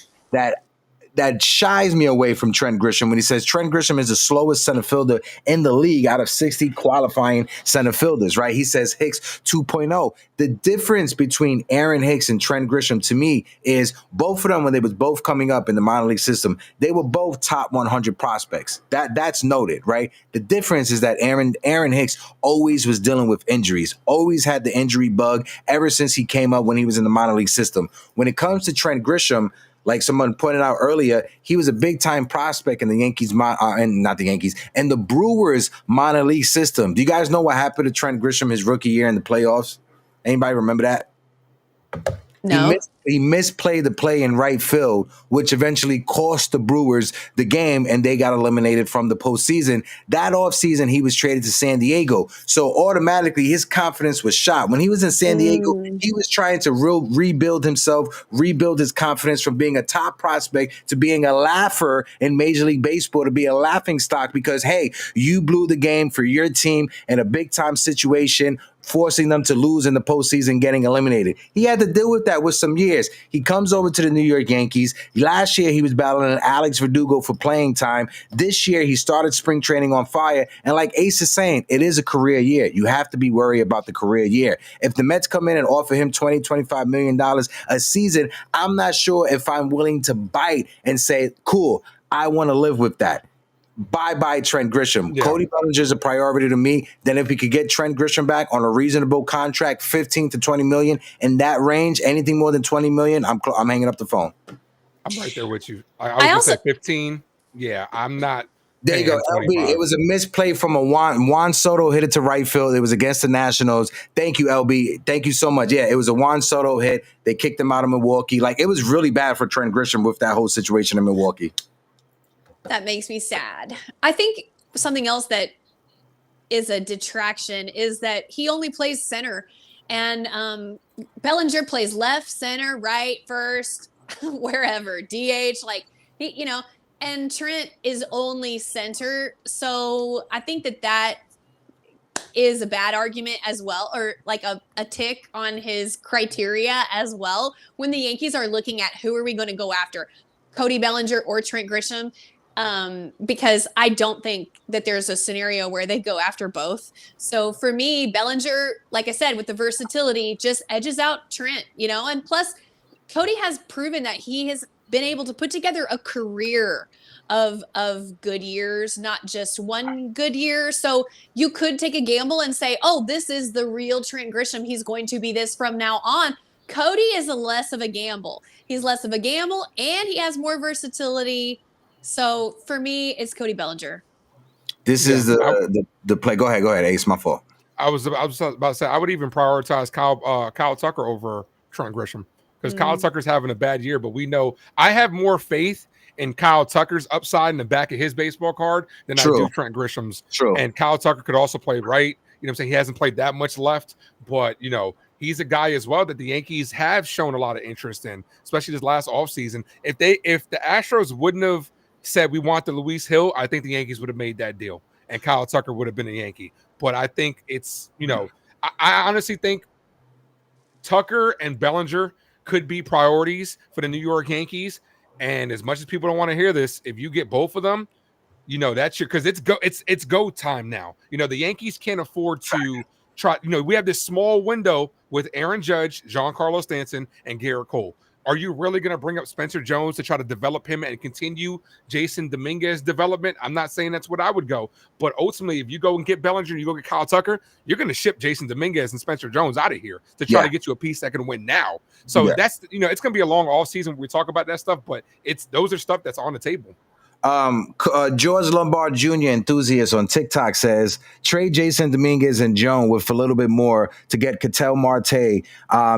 shies me away from Trent Grisham when he says Trent Grisham is the slowest center fielder in the league out of 60 qualifying center fielders, right? He says Hicks 2.0. The difference between Aaron Hicks and Trent Grisham to me is both of them, when they was both coming up in the minor league system, they were both top 100 prospects. That's noted, right? The difference is that Aaron Hicks always was dealing with injuries, always had the injury bug ever since he came up when he was in the minor league system. When it comes to Trent Grisham, like someone pointed out earlier, he was a big-time prospect in the Yankees, and not the Yankees, and the Brewers minor league system. Do you guys know what happened to Trent Grisham his rookie year in the playoffs? Anybody remember that? No. He misplayed the play in right field, which eventually cost the Brewers the game, and they got eliminated from the postseason. That offseason, he was traded to San Diego. So automatically, his confidence was shot. When he was in San Diego, he was trying to rebuild himself, rebuild his confidence from being a top prospect to being a laugher in Major League Baseball, to be a laughing stock because, hey, you blew the game for your team in a big-time situation, forcing them to lose in the postseason, getting eliminated. He had to deal with that with some years. He comes over to the New York Yankees. Last year, he was battling Alex Verdugo for playing time. This year, he started spring training on fire. And like Ace is saying, it is a career year. You have to be worried about the career year. If the Mets come in and offer him $20, $25 million a season, I'm not sure if I'm willing to bite and say, cool, I want to live with that. Bye-bye Trent Grisham. Yeah. Cody Bellinger is a priority to me. Then if we could get Trent Grisham back on a reasonable contract, 15 to 20 million in that range, anything more than 20 million, I'm hanging up the phone. I'm right there with you. I was going to say 15. Yeah, I'm not. There you go, LB. It was a misplay from a Juan Soto hit it to right field. It was against the Nationals. Thank you, LB. Thank you so much. Yeah, it was a Juan Soto hit. They kicked him out of Milwaukee. Like, it was really bad for Trent Grisham with that whole situation in Milwaukee. That makes me sad. I think something else that is a detraction is that he only plays center, and Bellinger plays left, center, right, first, wherever, DH, like, and Trent is only center. So I think that is a bad argument as well, or like a tick on his criteria as well. When the Yankees are looking at who are we going to go after, Cody Bellinger or Trent Grisham, because I don't think that there's a scenario where they go after both. So for me, Bellinger, like I said, with the versatility, just edges out Trent, and plus Cody has proven that he has been able to put together a career of good years, not just one good year. So you could take a gamble and say, oh, this is the real Trent Grisham. He's going to be this from now on. Cody is less of a gamble. He's less of a gamble, and he has more versatility. So for me, it's Cody Bellinger. This is the play. Go ahead, Ace. My fault. I was about to say I would even prioritize Kyle Tucker over Trent Grisham because Kyle Tucker's having a bad year. But we know I have more faith in Kyle Tucker's upside in the back of his baseball card than I do Trent Grisham's. True. And Kyle Tucker could also play right. You know what I'm saying? He hasn't played that much left, but he's a guy as well that the Yankees have shown a lot of interest in, especially this last offseason. If the Astros wouldn't have said we want the Luis Hill, I think the Yankees would have made that deal. and Kyle Tucker would have been a Yankee. But I think it's, I honestly think Tucker and Bellinger could be priorities for the New York Yankees. And as much as people don't want to hear this, if you get both of them, that's because it's go time now. The Yankees can't afford to try. We have this small window with Aaron Judge, Giancarlo Stanton, and Garrett Cole. Are you really going to bring up Spencer Jones to try to develop him and continue Jason Dominguez development? I'm not saying that's what I would go, but ultimately, if you go and get Bellinger and you go get Kyle Tucker, you're going to ship Jason Dominguez and Spencer Jones out of here to try to get you a piece that can win now. So that's, it's going to be a long off season when we talk about that stuff, but those are stuff that's on the table. George Lombard Jr. enthusiast on TikTok says trade Jason Dominguez and Jones with a little bit more to get Ketel Marte,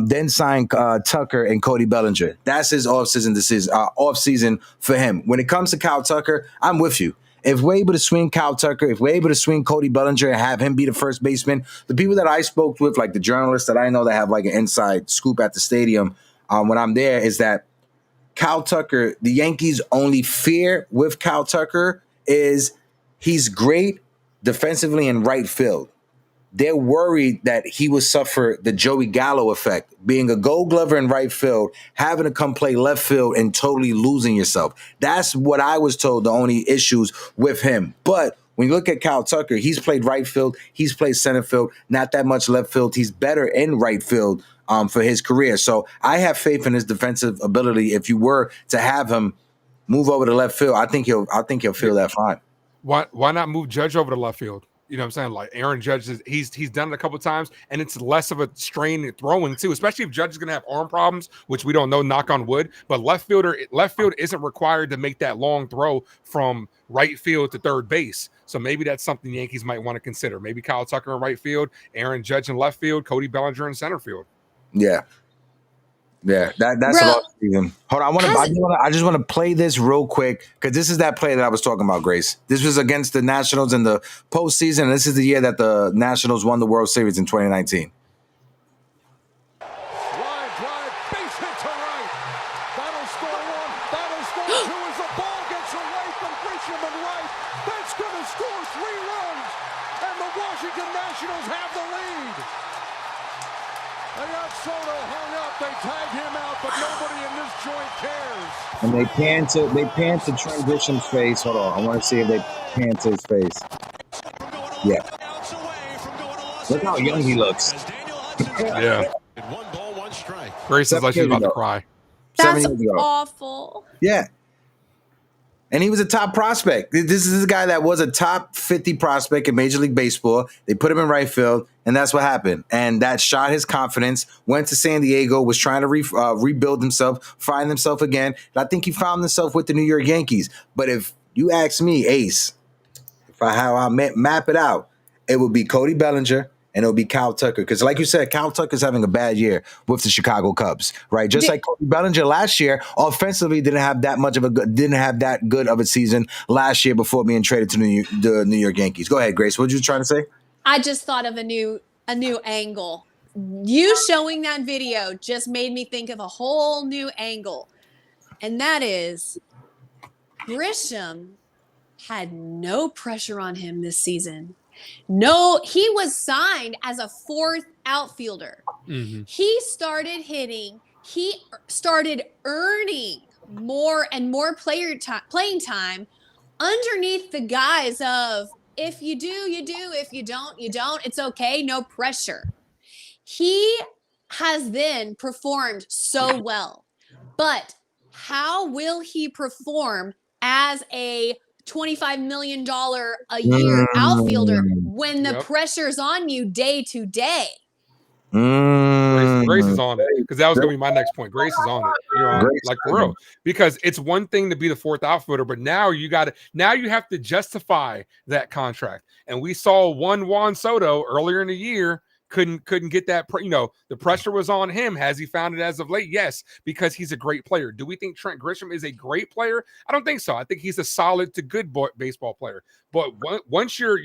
then sign Tucker and Cody Bellinger. That's his off-season for him. When it comes to Kyle Tucker, I'm with you. If we're able to swing Kyle Tucker, if we're able to swing Cody Bellinger and have him be the first baseman, the people that I spoke with, like the journalists that I know that have like an inside scoop at the stadium when I'm there, is that Kyle Tucker, the Yankees' only fear with Kyle Tucker is he's great defensively in right field. They're worried that he will suffer the Joey Gallo effect, being a Gold Glover in right field, having to come play left field and totally losing yourself. That's what I was told the only issues with him. But when you look at Kyle Tucker, he's played right field, he's played center field, not that much left field. He's better in right field for his career. So I have faith in his defensive ability. If you were to have him move over to left field, I think he'll feel that fine. Why not move Judge over to left field? You know what I'm saying? Like Aaron Judge, he's done it a couple of times, and it's less of a strain in throwing too, especially if Judge is going to have arm problems, which we don't know, knock on wood. But left field isn't required to make that long throw from right field to third base. So maybe that's something the Yankees might want to consider. Maybe Kyle Tucker in right field, Aaron Judge in left field, Cody Bellinger in center field. Yeah. That's about Steven. Hold on, I just want to play this real quick because this is that play that I was talking about, Grace. This was against the Nationals in the postseason, and this is the year that the Nationals won the World Series in 2019. Drive, base hit to right. That'll score one. That'll score two as the ball gets away from Grisham and right. That's going to score 3 runs, and the Washington Nationals have the lead. They got Soto hung up. They tag him out, but nobody in this joint cares. And they pan to Trent Grisham's face. Hold on, I want to see if they pan to his face. Yeah. Look how young he looks. Yeah. 1 ball, 1 strike. Grace is like she's about to cry. That's awful. Yeah. And he was a top prospect. This is a guy that was a top 50 prospect in Major League Baseball. They put him in right field, and that's what happened. And that shot his confidence, went to San Diego, was trying to rebuild himself, find himself again. And I think he found himself with the New York Yankees. But if you ask me, Ace, how I map it out, it would be Cody Bellinger, and it'll be Kyle Tucker. Because like you said, Kyle Tucker's having a bad year with the Chicago Cubs, right? Just like Cody Bellinger last year, offensively didn't have that good of a season last year before being traded to the New York Yankees. Go ahead, Grace. What were you trying to say? I just thought of a new angle. You showing that video just made me think of a whole new angle. And that is Grisham had no pressure on him this season. No, he was signed as a 4th outfielder. Mm-hmm. He started hitting. He started earning more and more playing time underneath the guise of if you do, you do. If you don't, you don't. It's okay. No pressure. He has then performed so well. But how will he perform as a $25 million a year outfielder when the pressure's on you day to day? Grace is on it, because that was going to be my next point. Grace is on it. You're on it, like for real. Because it's one thing to be the 4th outfielder, but now you have to justify that contract. And we saw Juan Soto earlier in the year couldn't get that. The pressure was on him. Has he found it as of late? Yes, because he's a great player. Do we think Trent Grisham is a great player? I don't think so. I think he's a solid to good baseball player. But once you're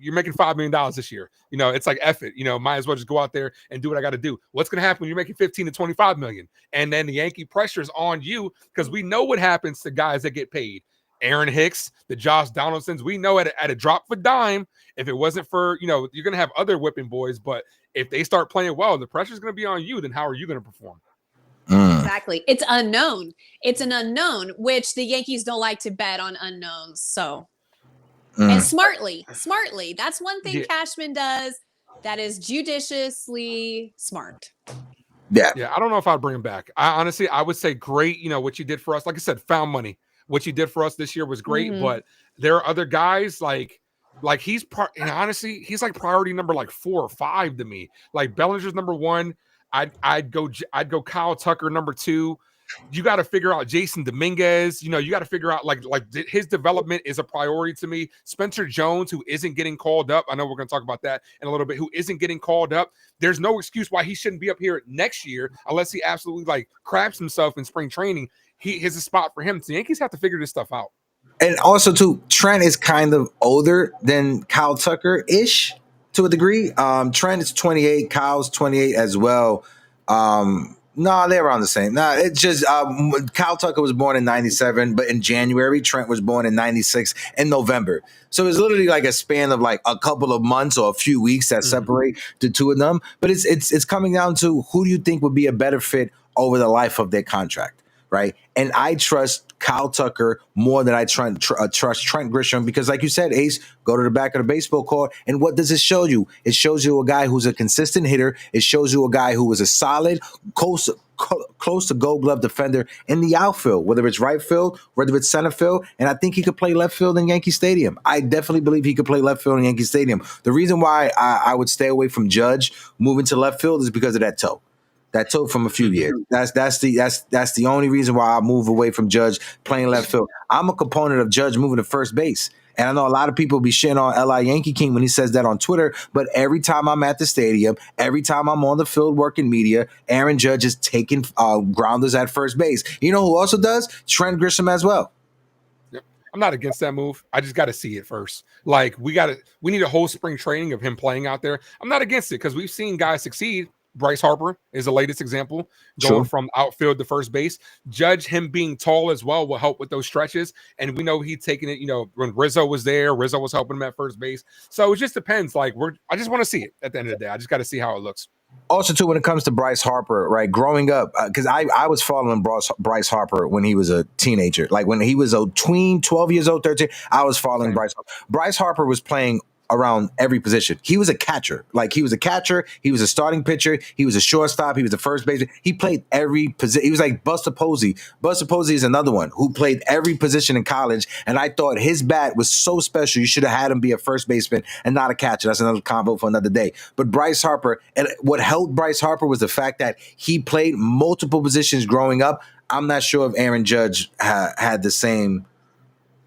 making $5 million this year, it's like F it. Might as well just go out there and do what I got to do. What's going to happen when you're making 15 to 25 million? And then the Yankee pressure is on you, because we know what happens to guys that get paid. Aaron Hicks, the Josh Donaldsons. We know at a drop of a dime, if it wasn't for, you're going to have other whipping boys, but if they start playing well, the pressure's going to be on you, then how are you going to perform? Exactly. It's unknown. It's an unknown, which the Yankees don't like to bet on unknowns. So, and smartly. That's one thing Cashman does that is judiciously smart. Yeah. I don't know if I'd bring him back. I would say great. What you did for us, like I said, found money. What you did for us this year was great, but there are other guys like he's honestly, he's like priority number like 4 or 5 to me. Like Bellinger's number 1. I'd go Kyle Tucker number 2. You got to figure out Jason Dominguez. You got to figure out like his development is a priority to me. Spencer Jones, who isn't getting called up. I know we're going to talk about that in a little bit. Who isn't getting called up? There's no excuse why he shouldn't be up here next year unless he absolutely like craps himself in spring training. He's a spot for him. So the Yankees have to figure this stuff out. And also too, Trent is kind of older than Kyle Tucker ish to a degree. Trent is 28. Kyle's 28 as well. No, they're around the same. No, it's just Kyle Tucker was born in 97, but in January, Trent was born in 96 in November. So it's literally like a span of like a couple of months or a few weeks that separate the two of them. But it's coming down to who do you think would be a better fit over the life of their contract, right? And I trust Kyle Tucker more than I trust Trent Grisham because, like you said, Ace, go to the back of the baseball court. And what does it show you? It shows you a guy who's a consistent hitter. It shows you a guy who is a solid, close to Gold Glove defender in the outfield, whether it's right field, whether it's center field. And I think he could play left field in Yankee Stadium. I definitely believe he could play left field in Yankee Stadium. The reason why I would stay away from Judge moving to left field is because of that toe. That toe from a few years. That's the only reason why I move away from Judge playing left field. I'm a component of Judge moving to first base. And I know a lot of people be shitting on L.I. Yankee King when he says that on Twitter, but every time I'm at the stadium, every time I'm on the field working media, Aaron Judge is taking grounders at first base. You know who also does? Trent Grisham as well. I'm not against that move. I just got to see it first. Like we need a whole spring training of him playing out there. I'm not against it because we've seen guys succeed. Bryce Harper is the latest example, going from outfield to first base. Judge, him being tall as well, will help with those stretches. And we know he's taking it, when Rizzo was there, Rizzo was helping him at first base. So it just depends. Like I just want to see it at the end of the day. I just got to see how it looks. Also, too, when it comes to Bryce Harper, right, growing up, because I was following Bryce Harper when he was a teenager. Like when he was a tween, 12 years old, 13, I was following Bryce Harper. Bryce Harper was playing around every position. He was a catcher. Like he was a catcher. He was a starting pitcher. He was a shortstop. He was a first baseman. He played every position. He was like Buster Posey. Buster Posey is another one who played every position in college. And I thought his bat was so special. You should have had him be a first baseman and not a catcher. That's another combo for another day. But Bryce Harper, and what helped Bryce Harper was the fact that he played multiple positions growing up. I'm not sure if Aaron Judge had the same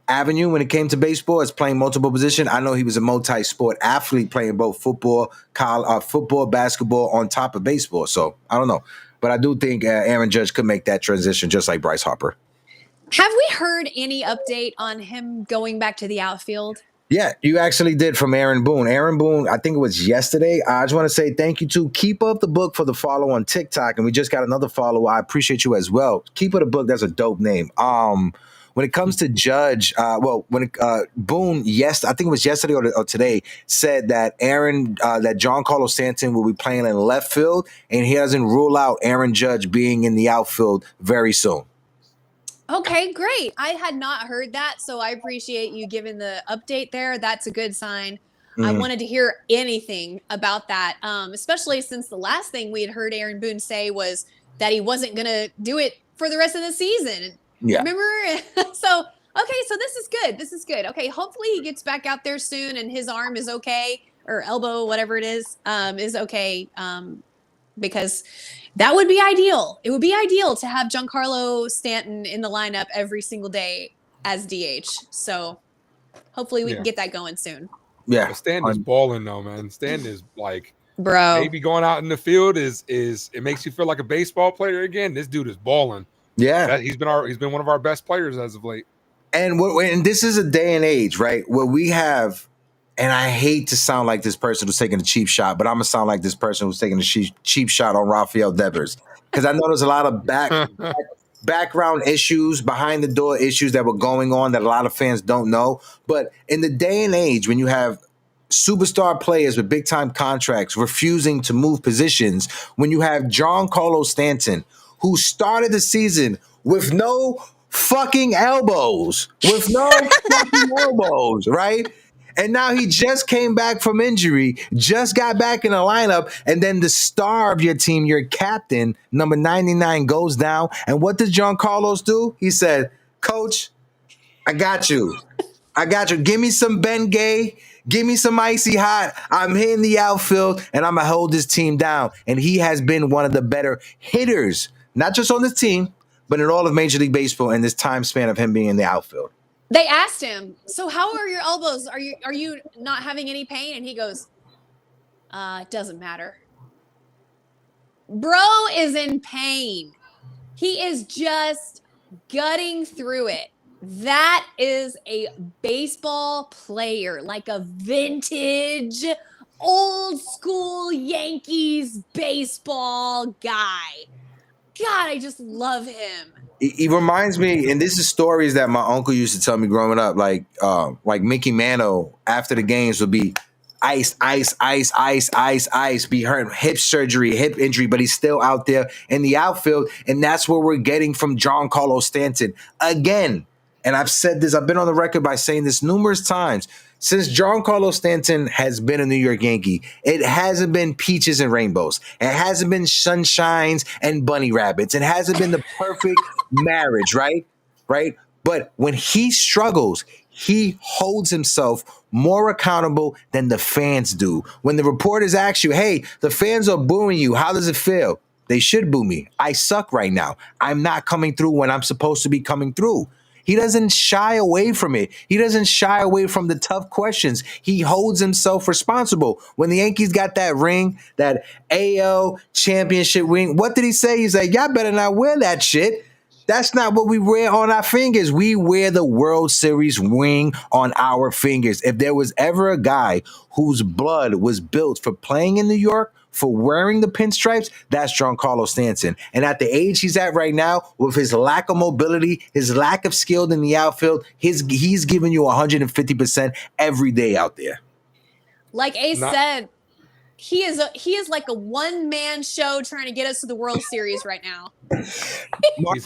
avenue when it came to baseball as playing multiple positions. I know he was a multi-sport athlete playing both football, basketball on top of baseball. So I don't know. But I do think Aaron Judge could make that transition just like Bryce Harper. Have we heard any update on him going back to the outfield? Yeah, you actually did from Aaron Boone. Aaron Boone, I think it was yesterday. I just want to say thank you to Keep Up the Book for the follow on TikTok. And we just got another follow. I appreciate you as well. Keep Up the Book, that's a dope name. When it comes to Judge, Boone, I think it was yesterday or today, said that that Giancarlo Stanton will be playing in left field, and he doesn't rule out Aaron Judge being in the outfield very soon. Okay, great. I had not heard that, so I appreciate you giving the update there. That's a good sign. I wanted to hear anything about that, especially since the last thing we had heard Aaron Boone say was that he wasn't going to do it for the rest of the season. Yeah. Remember? So this is good. This is good. Okay, hopefully he gets back out there soon and his arm is okay, or elbow, whatever it is okay, because that would be ideal. It would be ideal to have Giancarlo Stanton in the lineup every single day as DH. So hopefully we can get that going soon. Yeah. Stanton is balling though, man. Stanton is like, bro. Maybe going out in the field is it makes you feel like a baseball player again. This dude is balling. Yeah, he's been one of our best players as of late. And this is a day and age, right, where we have, and I hate to sound like this person who's taking a cheap shot, but I'm gonna sound like this person who's taking a cheap shot on Rafael Devers, because I know there's a lot of background issues, behind the door issues that were going on that a lot of fans don't know. But in the day and age when you have superstar players with big time contracts refusing to move positions, when you have Giancarlo Stanton, who started the season with no fucking elbows, right? And now he just came back from injury, just got back in the lineup, and then the star of your team, your captain, number 99, goes down. And what does Giancarlo do? He said, Coach, I got you. Give me some Ben Gay. Give me some icy hot. I'm here in the outfield, and I'm going to hold this team down. And he has been one of the better hitters, not just on this team, but in all of Major League Baseball in this time span of him being in the outfield. They asked him, so how are your elbows? Are you not having any pain? And he goes, it doesn't matter. Bro is in pain. He is just gutting through it. That is a baseball player, like a vintage, old school Yankees baseball guy. God, I just love him. He reminds me, and this is stories that my uncle used to tell me growing up, like Mickey Mantle after the games would be ice, be hurt, hip surgery, hip injury, but he's still out there in the outfield, and that's what we're getting from Giancarlo Stanton again. And I've said this, I've been on the record by saying this numerous times. Since Giancarlo Stanton has been a New York Yankee, it hasn't been peaches and rainbows. It hasn't been sunshines and bunny rabbits. It hasn't been the perfect marriage, right? But when he struggles, he holds himself more accountable than the fans do. When the reporters ask you, hey, the fans are booing you, how does it feel? They should boo me. I suck right now. I'm not coming through when I'm supposed to be coming through. He doesn't shy away from it. He doesn't shy away from the tough questions. He holds himself responsible. When the Yankees got that ring, that AL championship ring, what did he say? He's like, y'all better not wear that shit. That's not what we wear on our fingers. We wear the World Series ring on our fingers. If there was ever a guy whose blood was built for playing in New York, for wearing the pinstripes, that's Giancarlo Stanton. And at the age he's at right now, with his lack of mobility, his lack of skill in the outfield, he's giving you 150% every day out there. Like Ace said, he is like a one-man show trying to get us to the World Series right now. Mark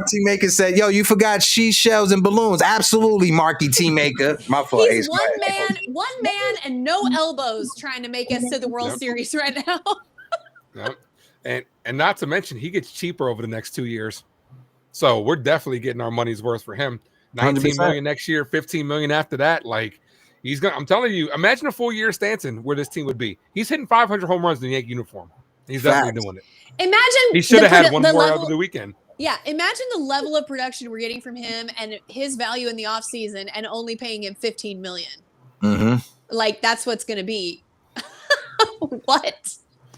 T. Maker said, yo, you forgot shells and balloons. Absolutely, Marky T. Maker. My fault. He's one man and no elbows trying to make us to the World Series right now. Yep. And not to mention, he gets cheaper over the next 2 years. So we're definitely getting our money's worth for him. 19 100%. Million next year, 15 million after that. Like, I'm telling you, imagine a full year Stanton where this team would be. He's hitting 500 home runs in the Yankee uniform. He's definitely doing it. Imagine he should have had one more over the weekend. Yeah, imagine the level of production we're getting from him and his value in the offseason and only paying him $15 million. Mm-hmm. Like, that's what's going to be. What?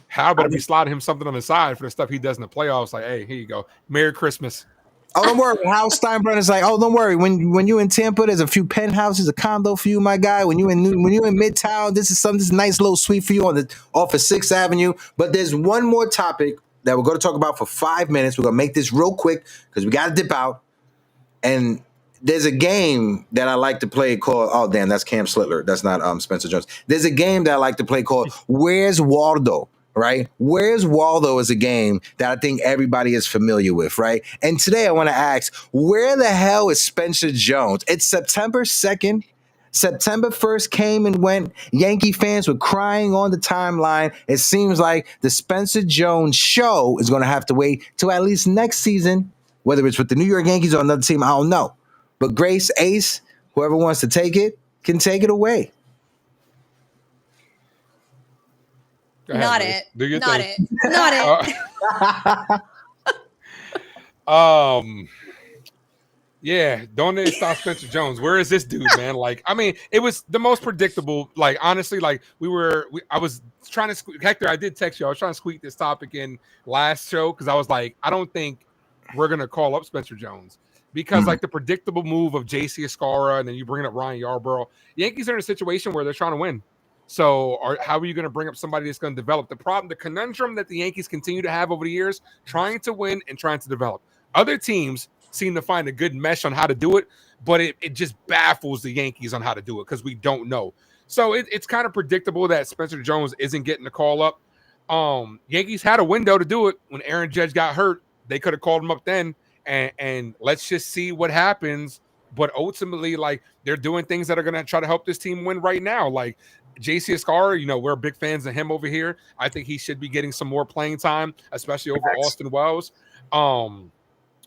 How about if we slide him something on the side for the stuff he does in the playoffs? Like, hey, here you go. Merry Christmas. Oh, don't worry. Hal Steinbrenner's like, oh, don't worry. When you're in Tampa, there's a few penthouses, a condo for you, my guy. When you're in Midtown, this is a nice little suite for you off of 6th Avenue. But there's one more topic that we're going to talk about for 5 minutes. We're going to make this real quick because we got to dip out. And there's a game that I like to play called, oh, damn, that's Cam Slitler. That's not Spencer Jones. There's a game that I like to play called Where's Waldo? Right? Where's Waldo is a game that I think everybody is familiar with, right? And today I want to ask, where the hell is Spencer Jones? It's September 2nd. September 1st came and went. Yankee fans were crying on the timeline. It seems like the Spencer Jones show is going to have to wait till at least next season, whether it's with the New York Yankees or another team, I don't know. But Grace, Ace, whoever wants to take it, can take it away. Not it. Yeah, don't stop Spencer Jones. Where is this dude, man? Like, I mean, it was the most predictable. Like, honestly, like I was trying to Hector. I did text you. I was trying to squeak this topic in last show because I was like, I don't think we're gonna call up Spencer Jones because like the predictable move of JC Escara and then you bring up Ryan Yarbrough. Yankees are in a situation where they're trying to win. So how are you going to bring up somebody that's going to develop? The conundrum that the Yankees continue to have over the years, trying to win and trying to develop. Other teams seem to find a good mesh on how to do it, but it just baffles the Yankees on how to do it because we don't know. So it's kind of predictable that Spencer Jones isn't getting the call up. Yankees had a window to do it when Aaron Judge got hurt. They could have called him up then, and let's just see what happens. But ultimately, like, they're doing things that are going to try to help this team win right now. Like JC Escar, we're big fans of him over here. I think he should be getting some more playing time, especially over Austin Wells.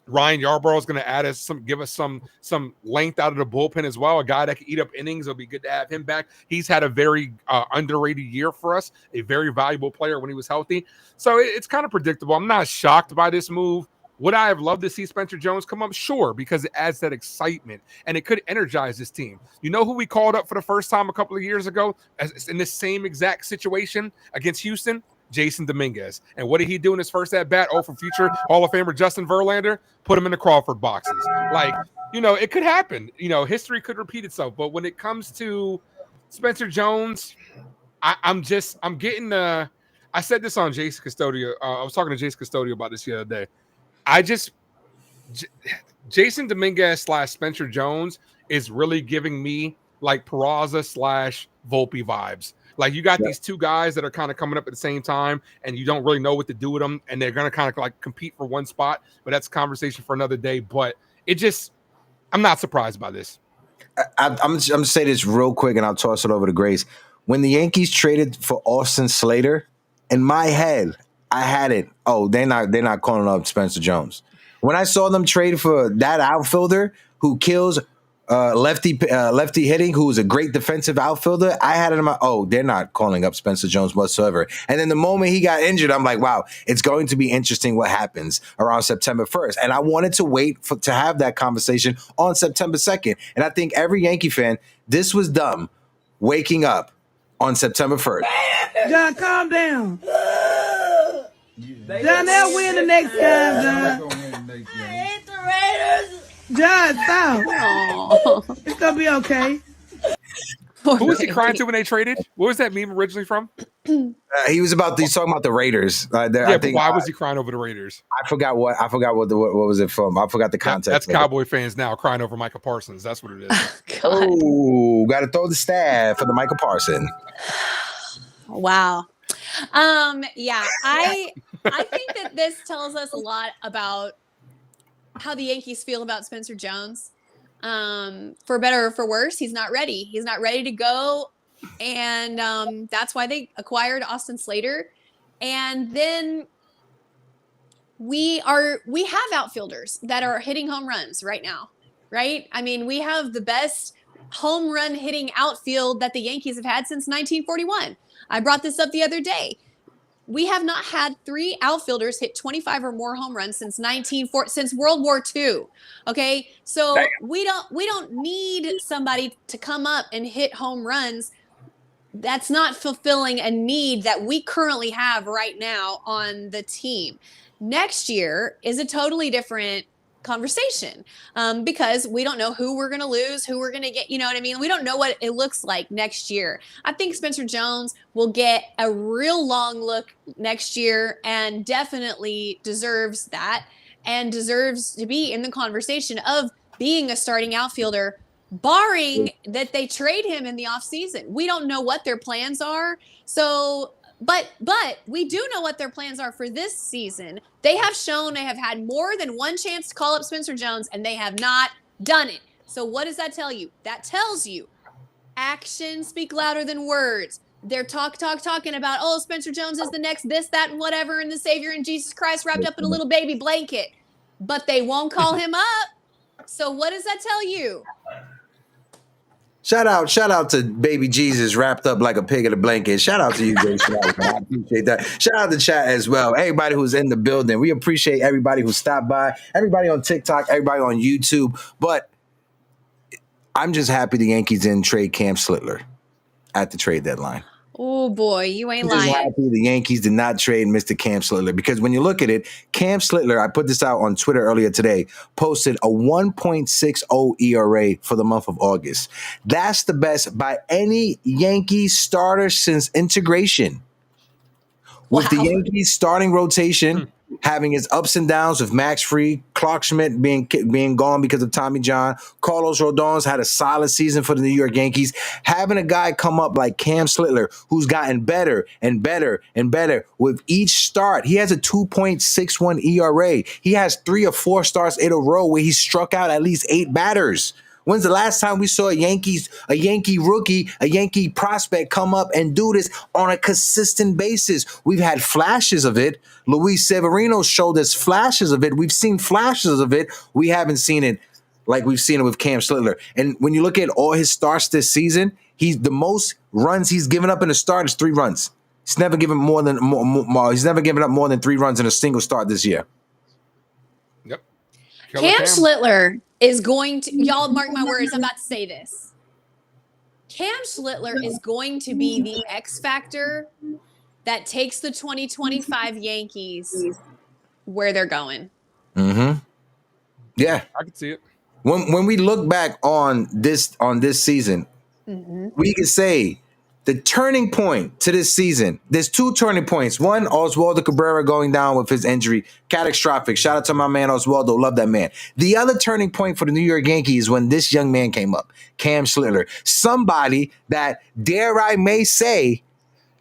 Ryan Yarbrough is going to give us some length out of the bullpen as well. A guy that can eat up innings. It'll be good to have him back. He's had a very underrated year for us, a very valuable player when he was healthy. So it's kind of predictable. I'm not shocked by this move. Would I have loved to see Spencer Jones come up? Sure, because it adds that excitement, and it could energize this team. You know who we called up for the first time a couple of years ago in this same exact situation against Houston? Jason Dominguez. And what did he do in his first at-bat? For future Hall of Famer Justin Verlander, put him in the Crawford boxes. Like, it could happen. History could repeat itself. But when it comes to Spencer Jones, I'm getting I said this on Jason Custodio. I was talking to Jason Custodio about this the other day. Jason Dominguez / Spencer Jones is really giving me like Peraza / Volpe vibes. Like, you got these two guys that are kind of coming up at the same time, and you don't really know what to do with them, and they're going to kind of like compete for one spot. But that's a conversation for another day. But I'm not surprised by this. I'm going to say this real quick, and I'll toss it over to Grace. When the Yankees traded for Austin Slater, in my head, I had it. Oh, they're not calling up Spencer Jones. When I saw them trade for that outfielder who kills lefty hitting, who is a great defensive outfielder, I had it in my, they're not calling up Spencer Jones whatsoever. And then the moment he got injured, I'm like, wow, it's going to be interesting what happens around September 1st. And I wanted to wait to have that conversation on September 2nd. And I think every Yankee fan, this was dumb, waking up on September 1st. John, calm down. John, they'll win the next time, John. I hate the Raiders. John, stop. It's going to be okay. Who was he crying to when they traded? What was that meme originally from? He's talking about the Raiders. I think, why was he crying over the Raiders? I forgot what was it from. I forgot the context. That's Cowboy fans now crying over Michael Parsons. That's what it is. Oh, got to throw the stab for the Michael Parsons. Wow. Yeah, I think that this tells us a lot about how the Yankees feel about Spencer Jones. For better or for worse, he's not ready. He's not ready to go. And that's why they acquired Austin Slater. And then we have outfielders that are hitting home runs right now, right? I mean, we have the best home run hitting outfield that the Yankees have had since 1941. I brought this up the other day. We have not had 3 outfielders hit 25 or more home runs since World War II. Okay, so we don't need somebody to come up and hit home runs. That's not fulfilling a need that we currently have right now on the team. Next year is a totally different conversation because we don't know who we're going to lose, who we're going to get, you know what I mean? We don't know what it looks like next year. I think Spencer Jones will get a real long look next year and definitely deserves that and deserves to be in the conversation of being a starting outfielder, barring that they trade him in the offseason. We don't know what their plans are. So But we do know what their plans are for this season. They have shown they have had more than one chance to call up Spencer Jones, and they have not done it. So what does that tell you? That tells you actions speak louder than words. They're talking about, Spencer Jones is the next this, that, and whatever, and the Savior and Jesus Christ wrapped up in a little baby blanket. But they won't call him up. So what does that tell you? Shout out to baby Jesus wrapped up like a pig in a blanket. Shout out to you, Grace. I appreciate that. Shout out to chat as well. Everybody who's in the building. We appreciate everybody who stopped by. Everybody on TikTok, everybody on YouTube. But I'm just happy the Yankees didn't trade Cam Slittler at the trade deadline. Oh, boy, you ain't I'm just lying. happy the Yankees did not trade Mr. Cam Slittler because when you look at it, Cam Slittler, I put this out on Twitter earlier today, posted a 1.60 ERA for the month of August. That's the best by any Yankees starter since integration. With the Yankees starting rotation having his ups and downs with Max Fried, Clark Schmidt being gone because of Tommy John. Carlos Rodon's had a solid season for the New York Yankees. Having a guy come up like Cam Slittler, who's gotten better and better and better with each start. He has a 2.61 ERA. He has 3 or 4 starts in a row where he struck out at least 8 batters. When's the last time we saw a Yankee rookie, a Yankee prospect come up and do this on a consistent basis? We've had flashes of it. Luis Severino showed us flashes of it. We've seen flashes of it. We haven't seen it like we've seen it with Cam Slittler. And when you look at all his starts this season, the most runs he's given up in a start is 3 runs. He's never given he's never given up more than 3 runs in a single start this year. Yep. Cam Slittler is going to, y'all mark my words, I'm about to say this. Cam Slittler is going to be the X factor that takes the 2025 Yankees where they're going. Mm-hmm. Yeah. I can see it. When we look back on this season, we can say the turning point to this season, there's 2 turning points. One, Oswaldo Cabrera going down with his injury, catastrophic. Shout out to my man Oswaldo, love that man. The other turning point for the New York Yankees when this young man came up, Cam Slittler, somebody that, dare I may say,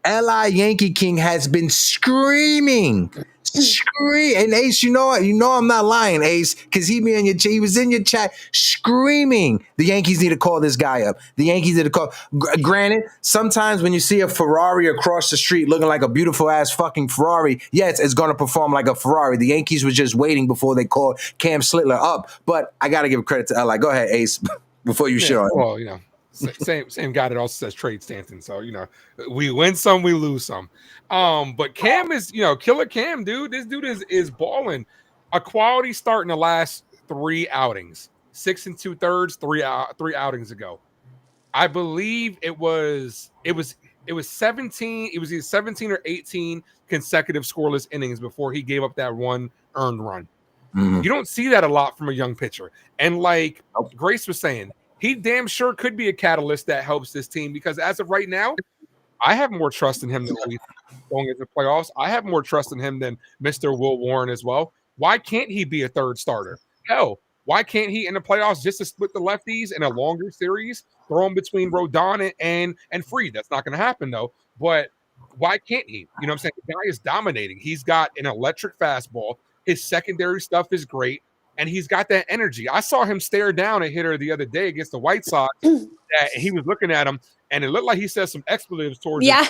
L.I. Yankee King has been screaming. And Ace, you know I'm not lying, Ace, because he was in your chat screaming. The Yankees need to call this guy up. The Yankees need to call. Granted, sometimes when you see a Ferrari across the street looking like a beautiful ass fucking Ferrari, yes, it's gonna perform like a Ferrari. The Yankees were just waiting before they called Cam Slittler up. But I gotta give credit to L.I. Go ahead, Ace, before you shit on him. Well, same guy that also says trade Stanton. So, we win some, we lose some. But Cam is, killer Cam, dude. This dude is balling. A quality start in the last 3 outings. 6 2/3, 3 outings ago. I believe it was 17. It was either 17 or 18 consecutive scoreless innings before he gave up that 1 earned run. Mm-hmm. You don't see that a lot from a young pitcher. And like Grace was saying, he damn sure could be a catalyst that helps this team because as of right now, I have more trust in him than going into the playoffs. I have more trust in him than Mr. Will Warren as well. Why can't he be a 3rd starter? Hell, why can't he in the playoffs just to split the lefties in a longer series, throw him between Rodon and Fried? That's not going to happen though. But why can't he? You know what I'm saying? The guy is dominating. He's got an electric fastball. His secondary stuff is great. And he's got that energy. I saw him stare down a hitter the other day against the White Sox. That he was looking at him, and it looked like he said some expletives towards him.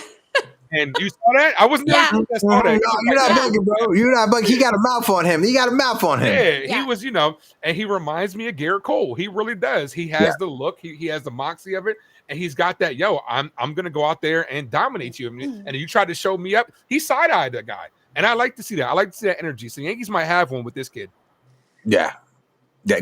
And you saw that? I wasn't there. No, you're not bugging, bro. You're not bugging. He got a mouth on him. Yeah, he was, and he reminds me of Garrett Cole. He really does. He has the look. He has the moxie of it, and he's got that. I'm gonna go out there and dominate you. And you tried to show me up. He side-eyed that guy, and I like to see that. I like to see that energy. So Yankees might have one with this kid. Yeah,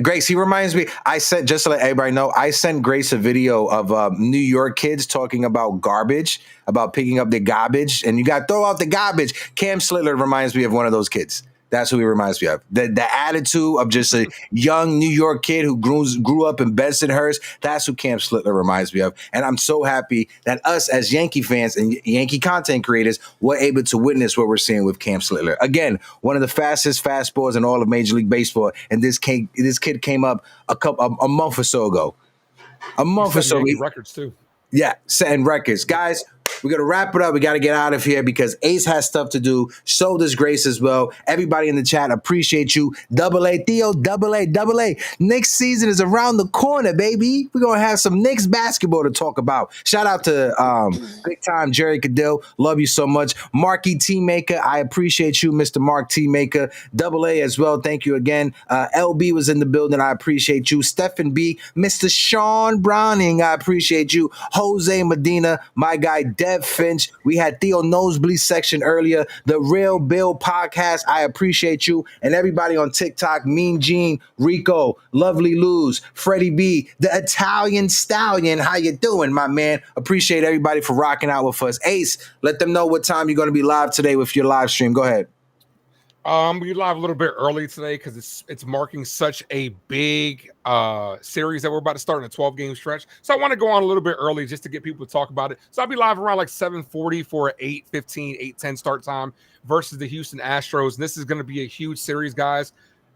Grace, he reminds me. Just to let everybody know, I sent Grace a video of New York kids talking about garbage, about picking up the garbage, and you got to throw out the garbage. Cam Slittler reminds me of one of those kids. That's who he reminds me of. The attitude of just a young New York kid who grew up in Bensonhurst. That's who Cam Slittler reminds me of. And I'm so happy that us as Yankee fans and Yankee content creators were able to witness what we're seeing with Cam Slittler. Again, one of the fastest fastballs in all of Major League Baseball. And this kid came up a month or so ago. A month or so. Records too. Yeah, setting records. Guys, we got to wrap it up. We got to get out of here because Ace has stuff to do. So does Grace as well. Everybody in the chat, appreciate you. AA, Theo, AA. Next season is around the corner, baby. We're going to have some Knicks basketball to talk about. Shout out to big time Jerry Cadill. Love you so much. Marky T-Maker, I appreciate you, Mr. Mark T-Maker. AA as well, thank you again. LB was in the building. I appreciate you. Stephen B, Mr. Sean Browning, I appreciate you. Jose Medina, my guy, Dev Finch. We had Theo Nosebleed section earlier. The Real Bill podcast. I appreciate you. And everybody on TikTok, Mean Gene, Rico, Lovely Luz, Freddie B, the Italian Stallion. How you doing, my man? Appreciate everybody for rocking out with us. Ace, let them know what time you're going to be live today with your live stream. Go ahead. We live a little bit early today because it's marking such a big series that we're about to start in a 12-game stretch. So I want to go on a little bit early just to get people to talk about it. So I'll be live around like 7:40 for an 8:15, 8:10 start time versus the Houston Astros. And this is going to be a huge series, guys.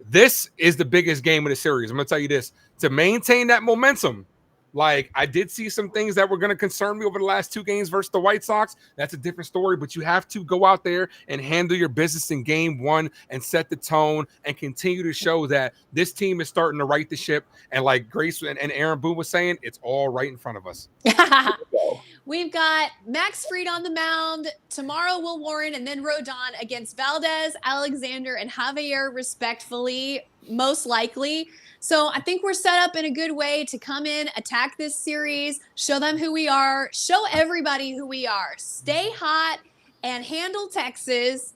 This is the biggest game of the series. I'm going to tell you this. To maintain that momentum, like, I did see some things that were going to concern me over the last 2 games versus the White Sox. That's a different story, but you have to go out there and handle your business in game 1 and set the tone and continue to show that this team is starting to right the ship. And like Grace and Aaron Boone was saying, it's all right in front of us. We've got Max Fried on the mound. Tomorrow, Will Warren and then Rodon against Valdez, Alexander, and Javier, respectfully, most likely. So I think we're set up in a good way to come in, attack this series, show them who we are, show everybody who we are. Stay hot and handle Texas.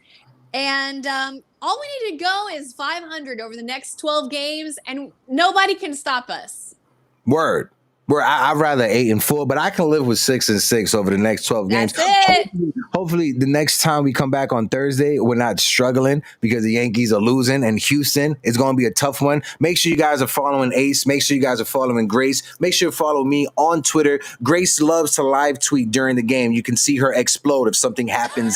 And all we need to go is 500 over the next 12 games, and nobody can stop us. Word. I'd rather 8-4, but I can live with 6-6 over the next 12 games. That's it. Hopefully, the next time we come back on Thursday, we're not struggling because the Yankees are losing, and Houston is going to be a tough one. Make sure you guys are following Ace. Make sure you guys are following Grace. Make sure you follow me on Twitter. Grace loves to live tweet during the game. You can see her explode if something happens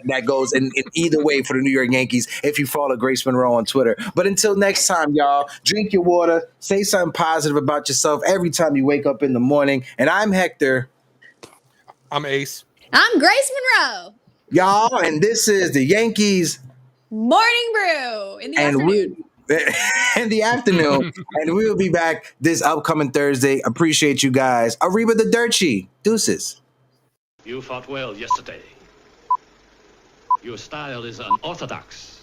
that goes in either way for the New York Yankees if you follow Grace Monroe on Twitter. But until next time, y'all, drink your water. Say something positive about yourself every time you wake up in the morning. And I'm Hector. I'm Ace. I'm Grace Monroe. Y'all, and this is the Yankees Morning Brew in the afternoon. In the afternoon. And we'll be back this upcoming Thursday. Appreciate you guys. Arriba the Dirty. Deuces. You fought well yesterday. Your style is unorthodox.